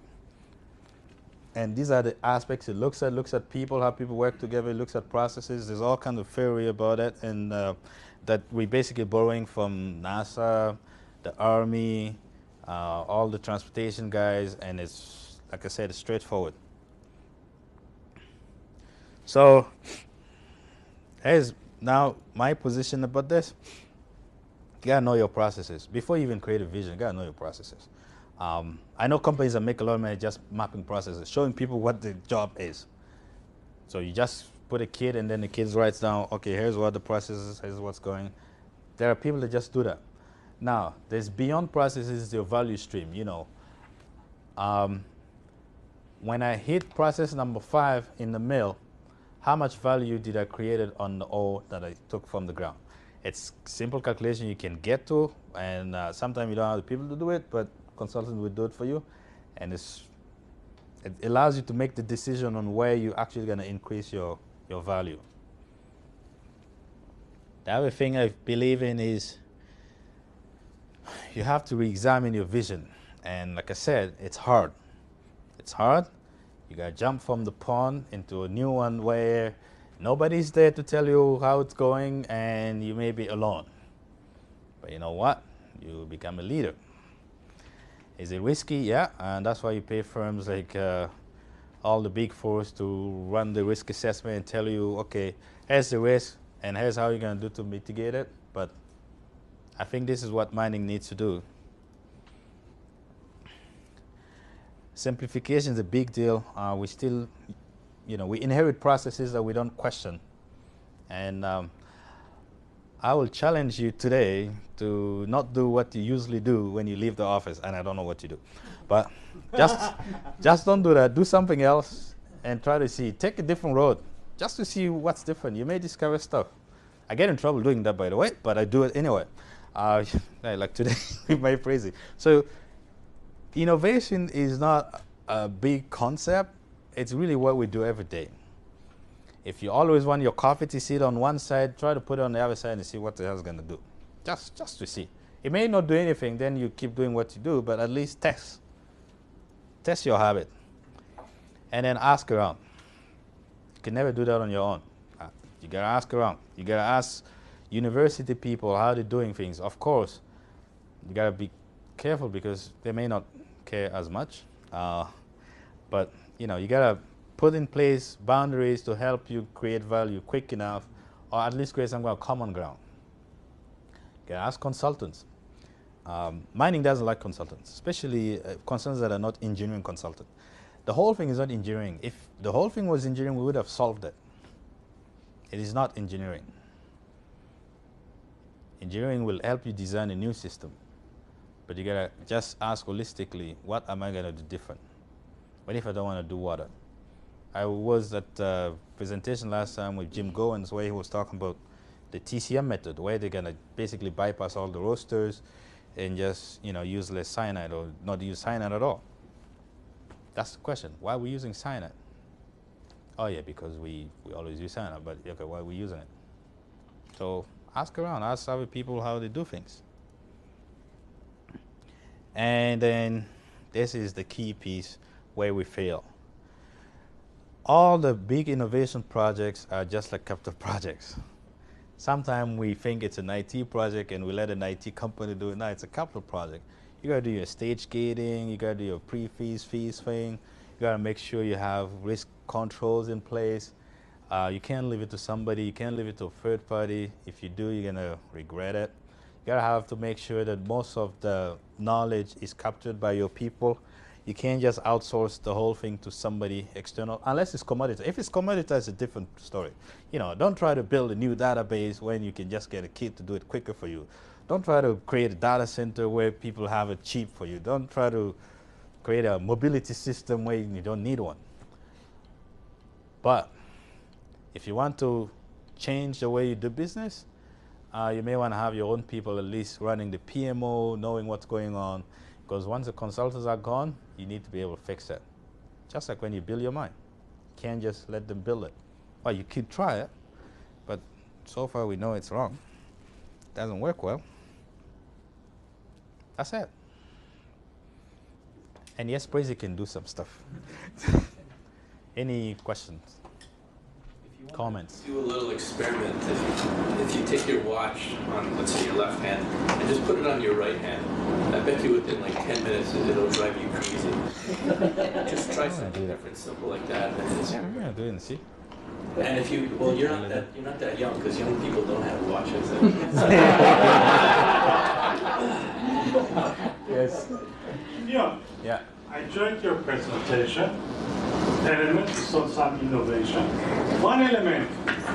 S1: and these are the aspects it looks at people, how people work together, it looks at processes. There's all kinds of theory about it, and that we're basically borrowing from NASA, the Army, all the transportation guys, and it's, like I said, it's straightforward. So here's now my position about this. You gotta know your processes. Before you even create a vision, you gotta know your processes. I know companies that make a lot of money just mapping processes, showing people what the job is. So you just put a kid, and then the kid writes down, okay, here's what the process is, here's what's going. There are people that just do that. Now, there's beyond processes, your value stream, you know. When I hit process number 5 in the mill, how much value did I create on the ore that I took from the ground? It's simple calculation you can get to, and sometimes you don't have the people to do it, but consultant will do it for you, and it allows you to make the decision on where you're actually going to increase your value. The other thing I believe in is you have to re-examine your vision, and like I said, it's hard. It's hard. You got to jump from the pond into a new one where nobody's there to tell you how it's going, and you may be alone. But you know what? You become a leader. Is it risky? Yeah, and that's why you pay firms like all the big fours to run the risk assessment and tell you, okay, here's the risk, and here's how you're going to do to mitigate it. But I think this is what mining needs to do. Simplification is a big deal. We still, we inherit processes that we don't question. And I will challenge you today to not do what you usually do when you leave the office, and I don't know what you do. But just don't do that. Do something else and try to see. Take a different road just to see what's different. You may discover stuff. I get in trouble doing that, by the way, but I do it anyway. Like today with my phrasing. So innovation is not a big concept. It's really what we do every day. If you always want your coffee to sit on one side, try to put it on the other side and see what the hell it's going to do. Just to see. It may not do anything, then you keep doing what you do, but at least test. Test your habit. And then ask around. You can never do that on your own. You got to ask around. You got to ask university people how they're doing things. Of course, you got to be careful because they may not care as much. But, you got to put in place boundaries to help you create value quick enough, or at least create some kind of common ground. You got to ask consultants. Mining doesn't like consultants, especially consultants that are not engineering consultants. The whole thing is not engineering. If the whole thing was engineering, we would have solved it. It is not engineering. Engineering will help you design a new system, but you gotta just ask holistically, what am I gonna do different? What if I don't want to do water? I was at a presentation last time with Jim Goins where he was talking about the TCM method, where they're gonna basically bypass all the roasters and just use less cyanide or not use cyanide at all. That's the question. Why are we using cyanide? Oh yeah, because we always use cyanide, but okay, why are we using it? So ask around, ask other people how they do things. And then this is the key piece where we fail. All the big innovation projects are just like capital projects. Sometimes we think it's an IT project and we let an IT company do it. No, it's a capital project. You gotta do your stage gating, you gotta do your pre-fees, fees thing, you gotta make sure you have risk controls in place. You can't leave it to somebody, you can't leave it to a third party. If you do, you're gonna regret it. You gotta have to make sure that most of the knowledge is captured by your people. You can't just outsource the whole thing to somebody external, unless it's commoditized. If it's commoditized, it's a different story. Don't try to build a new database when you can just get a kid to do it quicker for you. Don't try to create a data center where people have it cheap for you. Don't try to create a mobility system where you don't need one. But if you want to change the way you do business, you may want to have your own people at least running the PMO, knowing what's going on. Because once the consultants are gone, you need to be able to fix it. Just like when you build your mine. You can't just let them build it. Well, you could try it, but so far we know it's wrong. It doesn't work well. That's it. And yes, Praise can do some stuff. Any questions? Comments?
S2: Do a little experiment. If you take your watch on, let's say, your left hand and just put it on your right hand, I bet you within like 10 minutes it'll drive you crazy. Just try something different, simple like that.
S1: Yeah, I'm gonna do it and see.
S2: And if you, well, you're not that young, because young people don't have watches.
S1: Yes. Yeah.
S3: I enjoyed your presentation. Element is some innovation. One element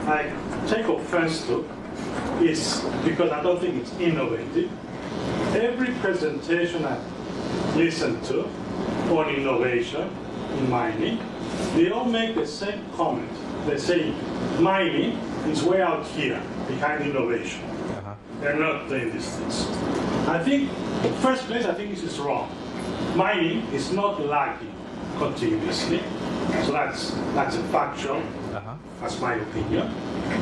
S3: I take offense to is, because I don't think it's innovative, every presentation I listen to on innovation in mining, they all make the same comment. They say mining is way out here behind innovation. They're not doing these things. I think, first place, I think this is wrong. Mining is not lagging continuously. So that's a factual, that's my opinion.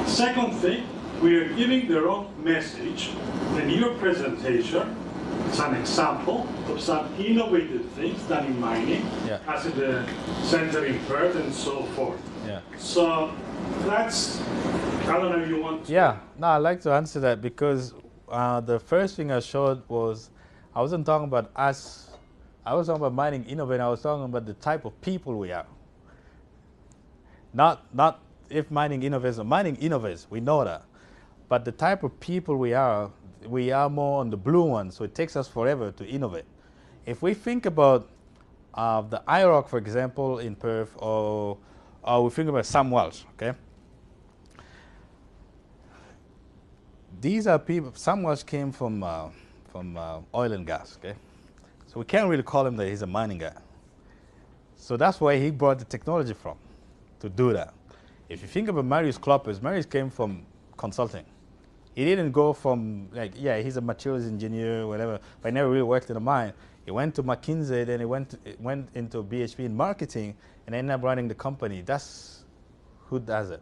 S3: Second thing, we are giving the wrong message in your presentation it's an example of some innovative things done in mining,
S1: Yeah.
S3: as in the center in Perth and so forth.
S1: Yeah.
S3: So that's, I don't know if you want to.
S1: Yeah, no, I'd like to answer that because the first thing I showed was I wasn't talking about us. I was talking about mining innovating. I was talking about the type of people we are. Not if mining innovates or mining innovates. We know that, but the type of people we are more on the blue one. So it takes us forever to innovate. If we think about the IROC, for example, in Perth, or we think about Sam Welsh, okay. These are people. Sam Welsh came from oil and gas, okay. So we can't really call him that he's a mining guy. So that's where he brought the technology from, to do that. If you think about Marius Kloppers, Marius came from consulting. He didn't go from, like, yeah, he's a materials engineer, whatever, but he never really worked in a mine. He went to McKinsey, then he went into BHP in marketing, and ended up running the company. That's who does it.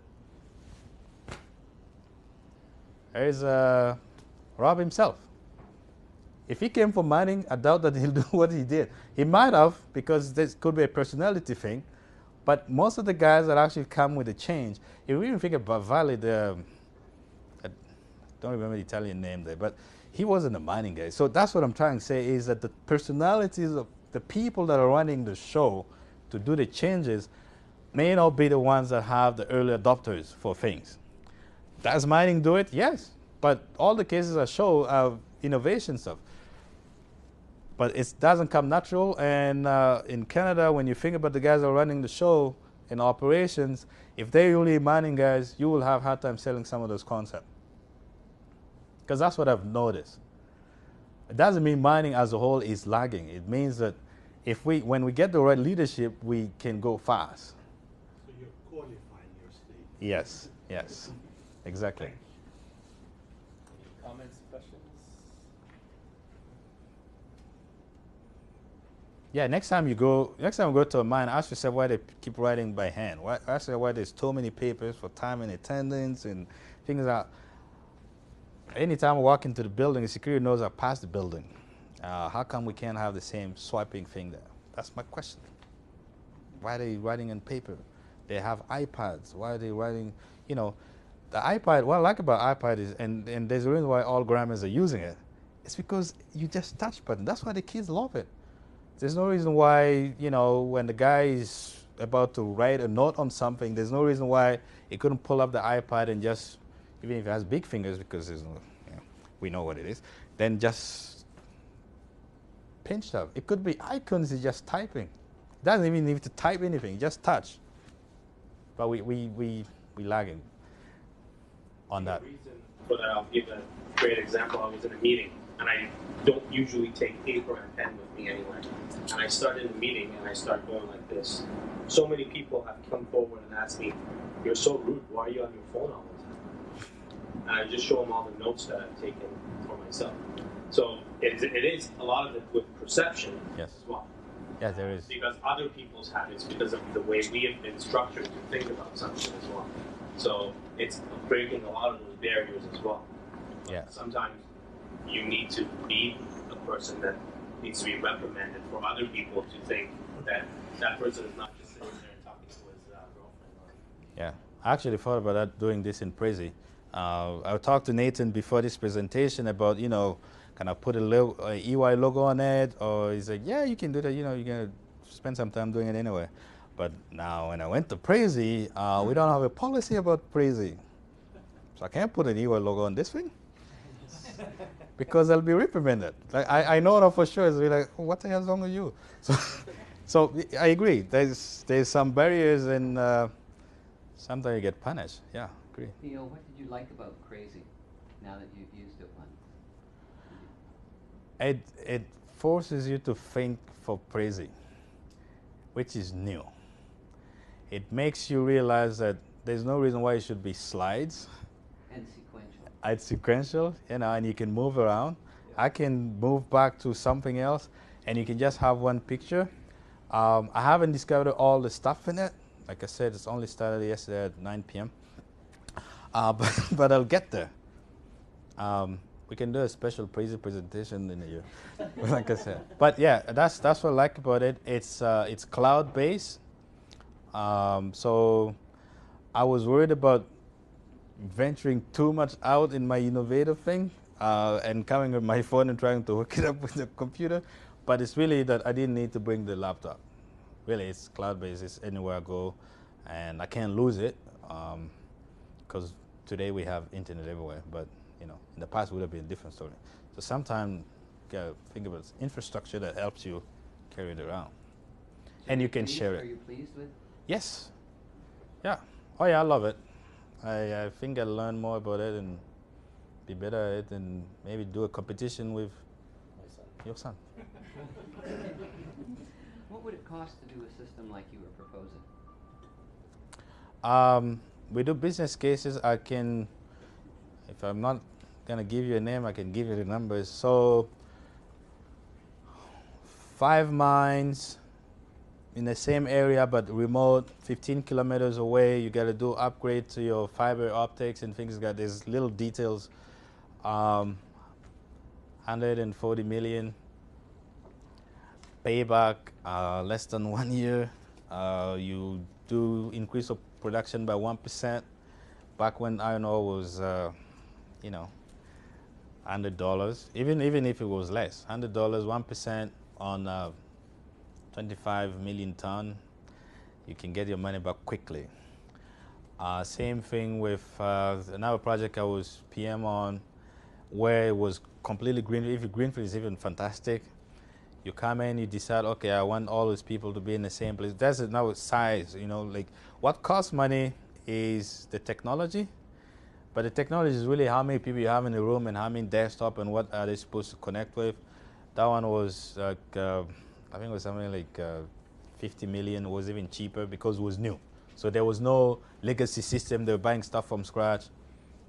S1: There's Rob himself. If he came from mining, I doubt that he'll do what he did. He might have, because this could be a personality thing, but most of the guys that actually come with a change, if you even think about Valley, I don't remember the Italian name there, but he wasn't a mining guy. So that's what I'm trying to say, is that the personalities of the people that are running the show to do the changes may not be the ones that have the early adopters for things. Does mining do it? Yes. But all the cases I show are innovation stuff. But it doesn't come natural. And in Canada, when you think about the guys that are running the show in operations, if they're only mining guys, you will have a hard time selling some of those concepts. Because that's what I've noticed. It doesn't mean mining as a whole is lagging. It means that when we get the right leadership, we can go fast.
S3: So you're qualifying your state.
S1: Yes, yes, exactly.
S2: Any comments, questions?
S1: Yeah, next time we go to a mine, ask yourself why they keep writing by hand. Ask yourself why there's so many papers for time and attendance and things like that. Anytime I walk into the building, the security knows I passed the building. How come we can't have the same swiping thing there? That's my question. Why are they writing on paper? They have iPads. Why are they writing, the iPad, what I like about iPad is, and there's a reason why all grammars are using it, it's because you just touch button. That's why the kids love it. There's no reason why, when the guy is about to write a note on something, there's no reason why he couldn't pull up the iPad and just, even if it has big fingers, because there's no, we know what it is, then just pinch stuff. It could be icons, he's just typing. Doesn't even need to type anything, just touch. But we lagging on that.
S4: The reason for that, I'll give a great example. I was in a meeting, and I don't usually take paper and pen with me anywhere. And I started a meeting, and I start going like this. So many people have come forward and asked me, "You're so rude. Why are you on your phone all the time?" And I just show them all the notes that I've taken for myself. So it is a lot of it with perception
S1: Yes.
S4: as well.
S1: Yeah, there is.
S4: Because other people's habits, because of the way we have been structured to think about something as well. So it's breaking a lot of those barriers as well.
S1: Yeah.
S4: Sometimes you need to be a person that needs to be reprimanded for other people to think that that person is not just sitting there talking to his girlfriend.
S1: Yeah, I actually thought about that, doing this in Prezi. I talked to Nathan before this presentation about, can I put a EY logo on it? Or he's like, yeah, you can do that. You're going to spend some time doing it anyway. But now when I went to Prezi, we don't have a policy about Prezi. So I can't put an EY logo on this thing because I'll be reprimanded. Like, I know that for sure. It's like, oh, what the hell's wrong with you? So I agree. There's some barriers, and sometimes you get punished. Yeah, agree.
S5: Theo, what did you like about Crazy now that you've used it once?
S1: It forces you to think for Prezi, which is new. It makes you realize that there's no reason why it should be slides.
S5: And sequential.
S1: It's sequential, and you can move around. I can move back to something else, and you can just have one picture. I haven't discovered all the stuff in it. Like I said, it's only started yesterday at 9 p.m. But I'll get there. We can do a special presentation in a year, like I said. But yeah, that's what I like about it. It's cloud-based. So I was worried about venturing too much out in my innovative thing and coming with my phone and trying to hook it up with the computer. But it's really that I didn't need to bring the laptop. Really, it's cloud-based. It's anywhere I go, and I can't lose it because today we have internet everywhere. But you know, in the past it would have been a different story. So sometimes you gotta think about infrastructure that helps you carry it around, and you can share it.
S5: Are you pleased with?
S1: Yes. Yeah. Oh yeah, I love it. I think I'll learn more about it and be better at it, and maybe do a competition with your son.
S5: What would it cost to do a system like you were proposing?
S1: We do business cases. I can, if I'm not gonna give you a name, I can give you the numbers. So 5 mines in the same area but remote, 15 kilometers away. You got to do upgrade to your fiber optics and things like that. There's little details. 140 million. Payback less than 1 year. You do increase of production by 1%. Back when iron ore was, you know, $100. Even if it was less, $100, 1% on 25 million ton, you can get your money back quickly. Same thing with another project I was PM on, where it was completely green. If greenfield is even fantastic, you come in, you decide, okay, I want all these people to be in the same place. That's now size, you know, like what costs money is the technology, but the technology is really how many people you have in the room and how many desktop and what are they supposed to connect with. That one was like, I think it was something like 50 million. It was even cheaper because it was new. So there was no legacy system. They were buying stuff from scratch.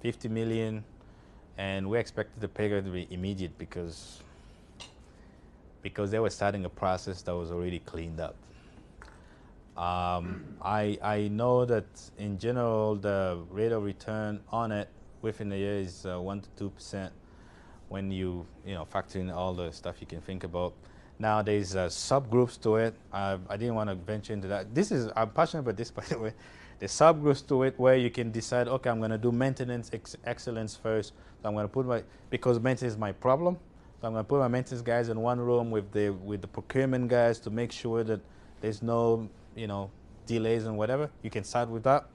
S1: 50 million, and we expected the payback to be immediate because they were starting a process that was already cleaned up. I know that in general the rate of return on it within a year is 1 to 2% when you factor in all the stuff you can think about. Now there's subgroups to it. I didn't want to venture into that. I'm passionate about this, by the way. There's subgroups to it where you can decide, okay, I'm going to do maintenance excellence first. So I'm going to put because maintenance is my problem. So I'm going to put my maintenance guys in one room with the procurement guys to make sure that there's no delays and whatever. You can start with that.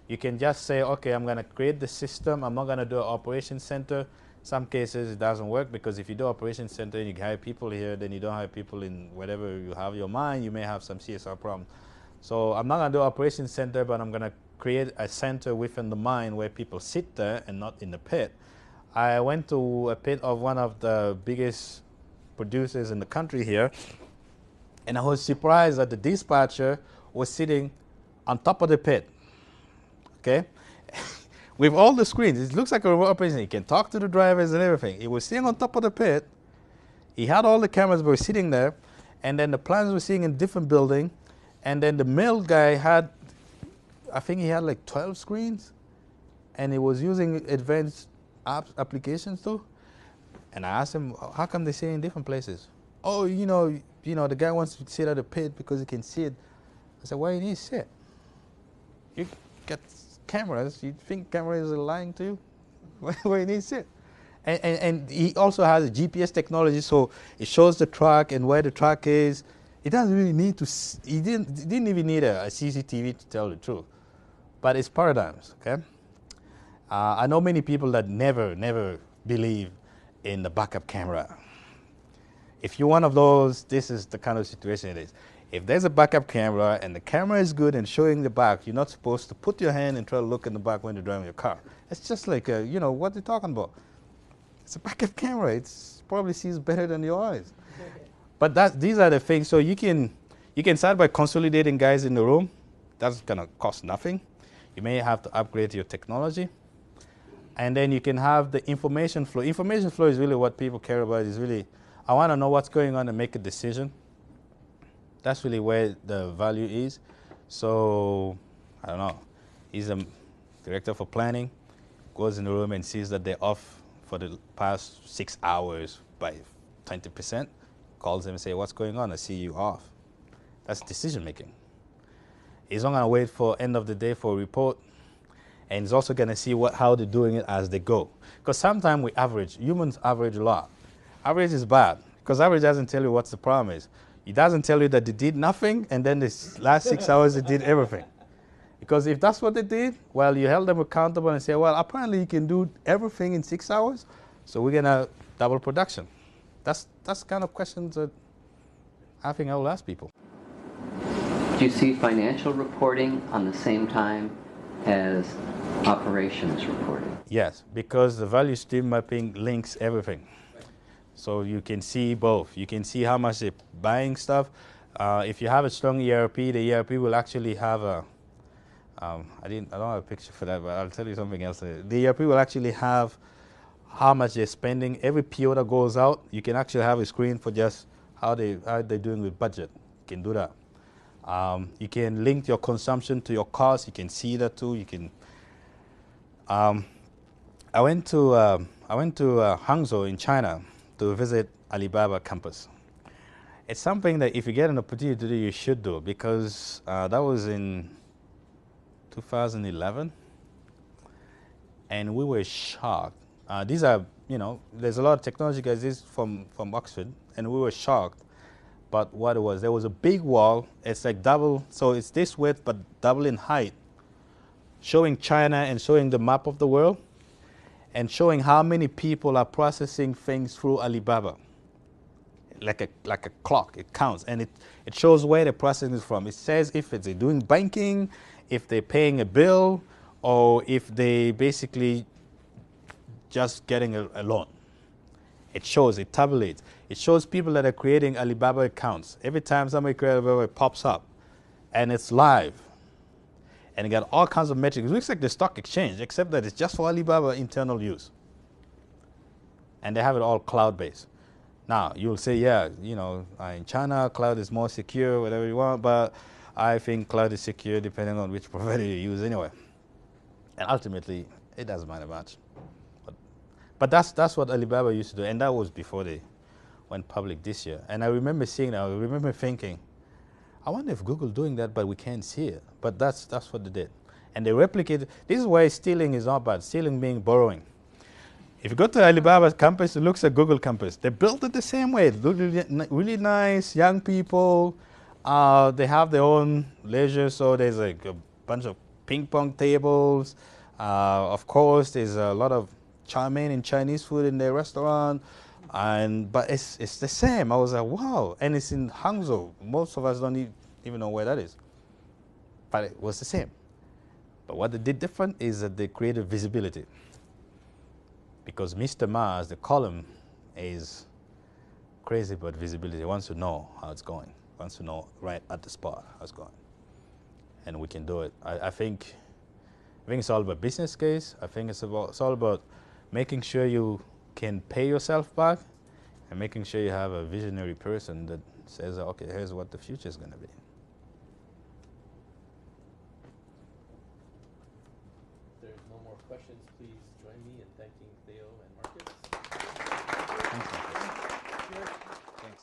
S1: You can just say, okay, I'm going to create the system. I'm not going to do an operations center. Some cases it doesn't work because if you do operations center and you hire people here, then you don't hire people in whatever you have your mind, you may have some CSR problem. So I'm not going to do operations center, but I'm going to create a center within the mine where people sit there and not in the pit. I went to a pit of one of the biggest producers in the country here, and I was surprised that the dispatcher was sitting on top of the pit, okay? With all the screens. It looks like a remote operation. He can talk to the drivers and everything. He was sitting on top of the pit. He had all the cameras were sitting there, and then the plans were sitting in a different building, and then the mill guy had, I think he had like 12 screens, and he was using advanced applications too. And I asked him, how come they sit in different places? Oh, the guy wants to sit at the pit because he can see it. I said, why do you need to sit? You got cameras. You think cameras are lying to you? Where you need to sit? And he also has a GPS technology, so it shows the track and where the track is. It doesn't really need to. He didn't even need a CCTV to tell the truth. But it's paradigms, okay? I know many people that never believe in the backup camera. If you're one of those, this is the kind of situation it is. If there's a backup camera and the camera is good and showing the back, you're not supposed to put your hand and try to look in the back when you're driving your car. It's just like, what they're talking about. It's a backup camera. It probably sees better than your eyes. But these are the things. So you can start by consolidating guys in the room. That's going to cost nothing. You may have to upgrade your technology. And then you can have the information flow. Information flow is really what people care about. Is really, I want to know what's going on and make a decision. That's really where the value is. So, I don't know. He's a director for planning, goes in the room and sees that they're off for the past 6 hours by 20%, calls them and say, what's going on? I see you off. That's decision making. He's not going to wait for end of the day for a report, and he's also going to see how they're doing it as they go. Because sometimes we average. Humans average a lot. Average is bad, because average doesn't tell you what the problem is. It doesn't tell you that they did nothing, and then this last 6 hours they did everything. Because if that's what they did, well, you held them accountable and say, well, apparently you can do everything in 6 hours, so we're going to double production. That's kind of questions that I think I will ask people.
S5: Do you see financial reporting on the same time as operations reporting?
S1: Yes, because the value stream mapping links everything. So you can see both. You can see how much they're buying stuff. If you have a strong ERP, the ERP will actually have a I don't have a picture for that, but I'll tell you something else. The ERP will actually have how much they're spending. Every PO that goes out, you can actually have a screen for just how they're doing with budget. You can do that. You can link your consumption to your cost. You can see that too. You can. I went to Hangzhou in China to visit Alibaba campus. It's something that if you get an opportunity to do, you should do, because that was in 2011, and we were shocked. These are, there's a lot of technology guys. This is from Oxford, and we were shocked. But what it was, there was a big wall. It's like double, so it's this width, but double in height, showing China and showing the map of the world, and showing how many people are processing things through Alibaba. Like a clock, it counts, and it shows where the processing is from. It says if they're doing banking, if they're paying a bill, or if they basically just getting a loan. It shows, it tabulates. It shows people that are creating Alibaba accounts. Every time somebody creates Alibaba, it pops up, and it's live. And it got all kinds of metrics. It looks like the stock exchange, except that it's just for Alibaba internal use. And they have it all cloud-based. Now, you'll say, yeah, in China, cloud is more secure, whatever you want, but I think cloud is secure depending on which provider you use anyway. And ultimately, it doesn't matter much. But that's what Alibaba used to do, and that was before they went public this year. And I remember seeing that, I remember thinking, I wonder if Google doing that, but we can't see it. But that's what they did. And they replicated. This is why stealing is not bad. Stealing being borrowing. If you go to Alibaba's campus, it looks like Google campus. They built it the same way. It looked really nice, young people. They have their own leisure, so there's like a bunch of ping pong tables. Of course, there's a lot of chow mein and Chinese food in their restaurant. But it's the same. I was like, wow. And it's in Hangzhou. Most of us don't even know where that is. But it was the same. But what they did different is that they created visibility. Because Mr. Mars, the column, is crazy about visibility. He wants to know how it's going. He wants to know right at the spot how it's going. And we can do it. I think it's all about business case. I think it's all about making sure you can pay yourself back, and making sure you have a visionary person that says, okay, here's what the future is going to be.
S2: If there's no more questions, please join me in thanking Theo and Marcus.
S1: Thanks. Thanks.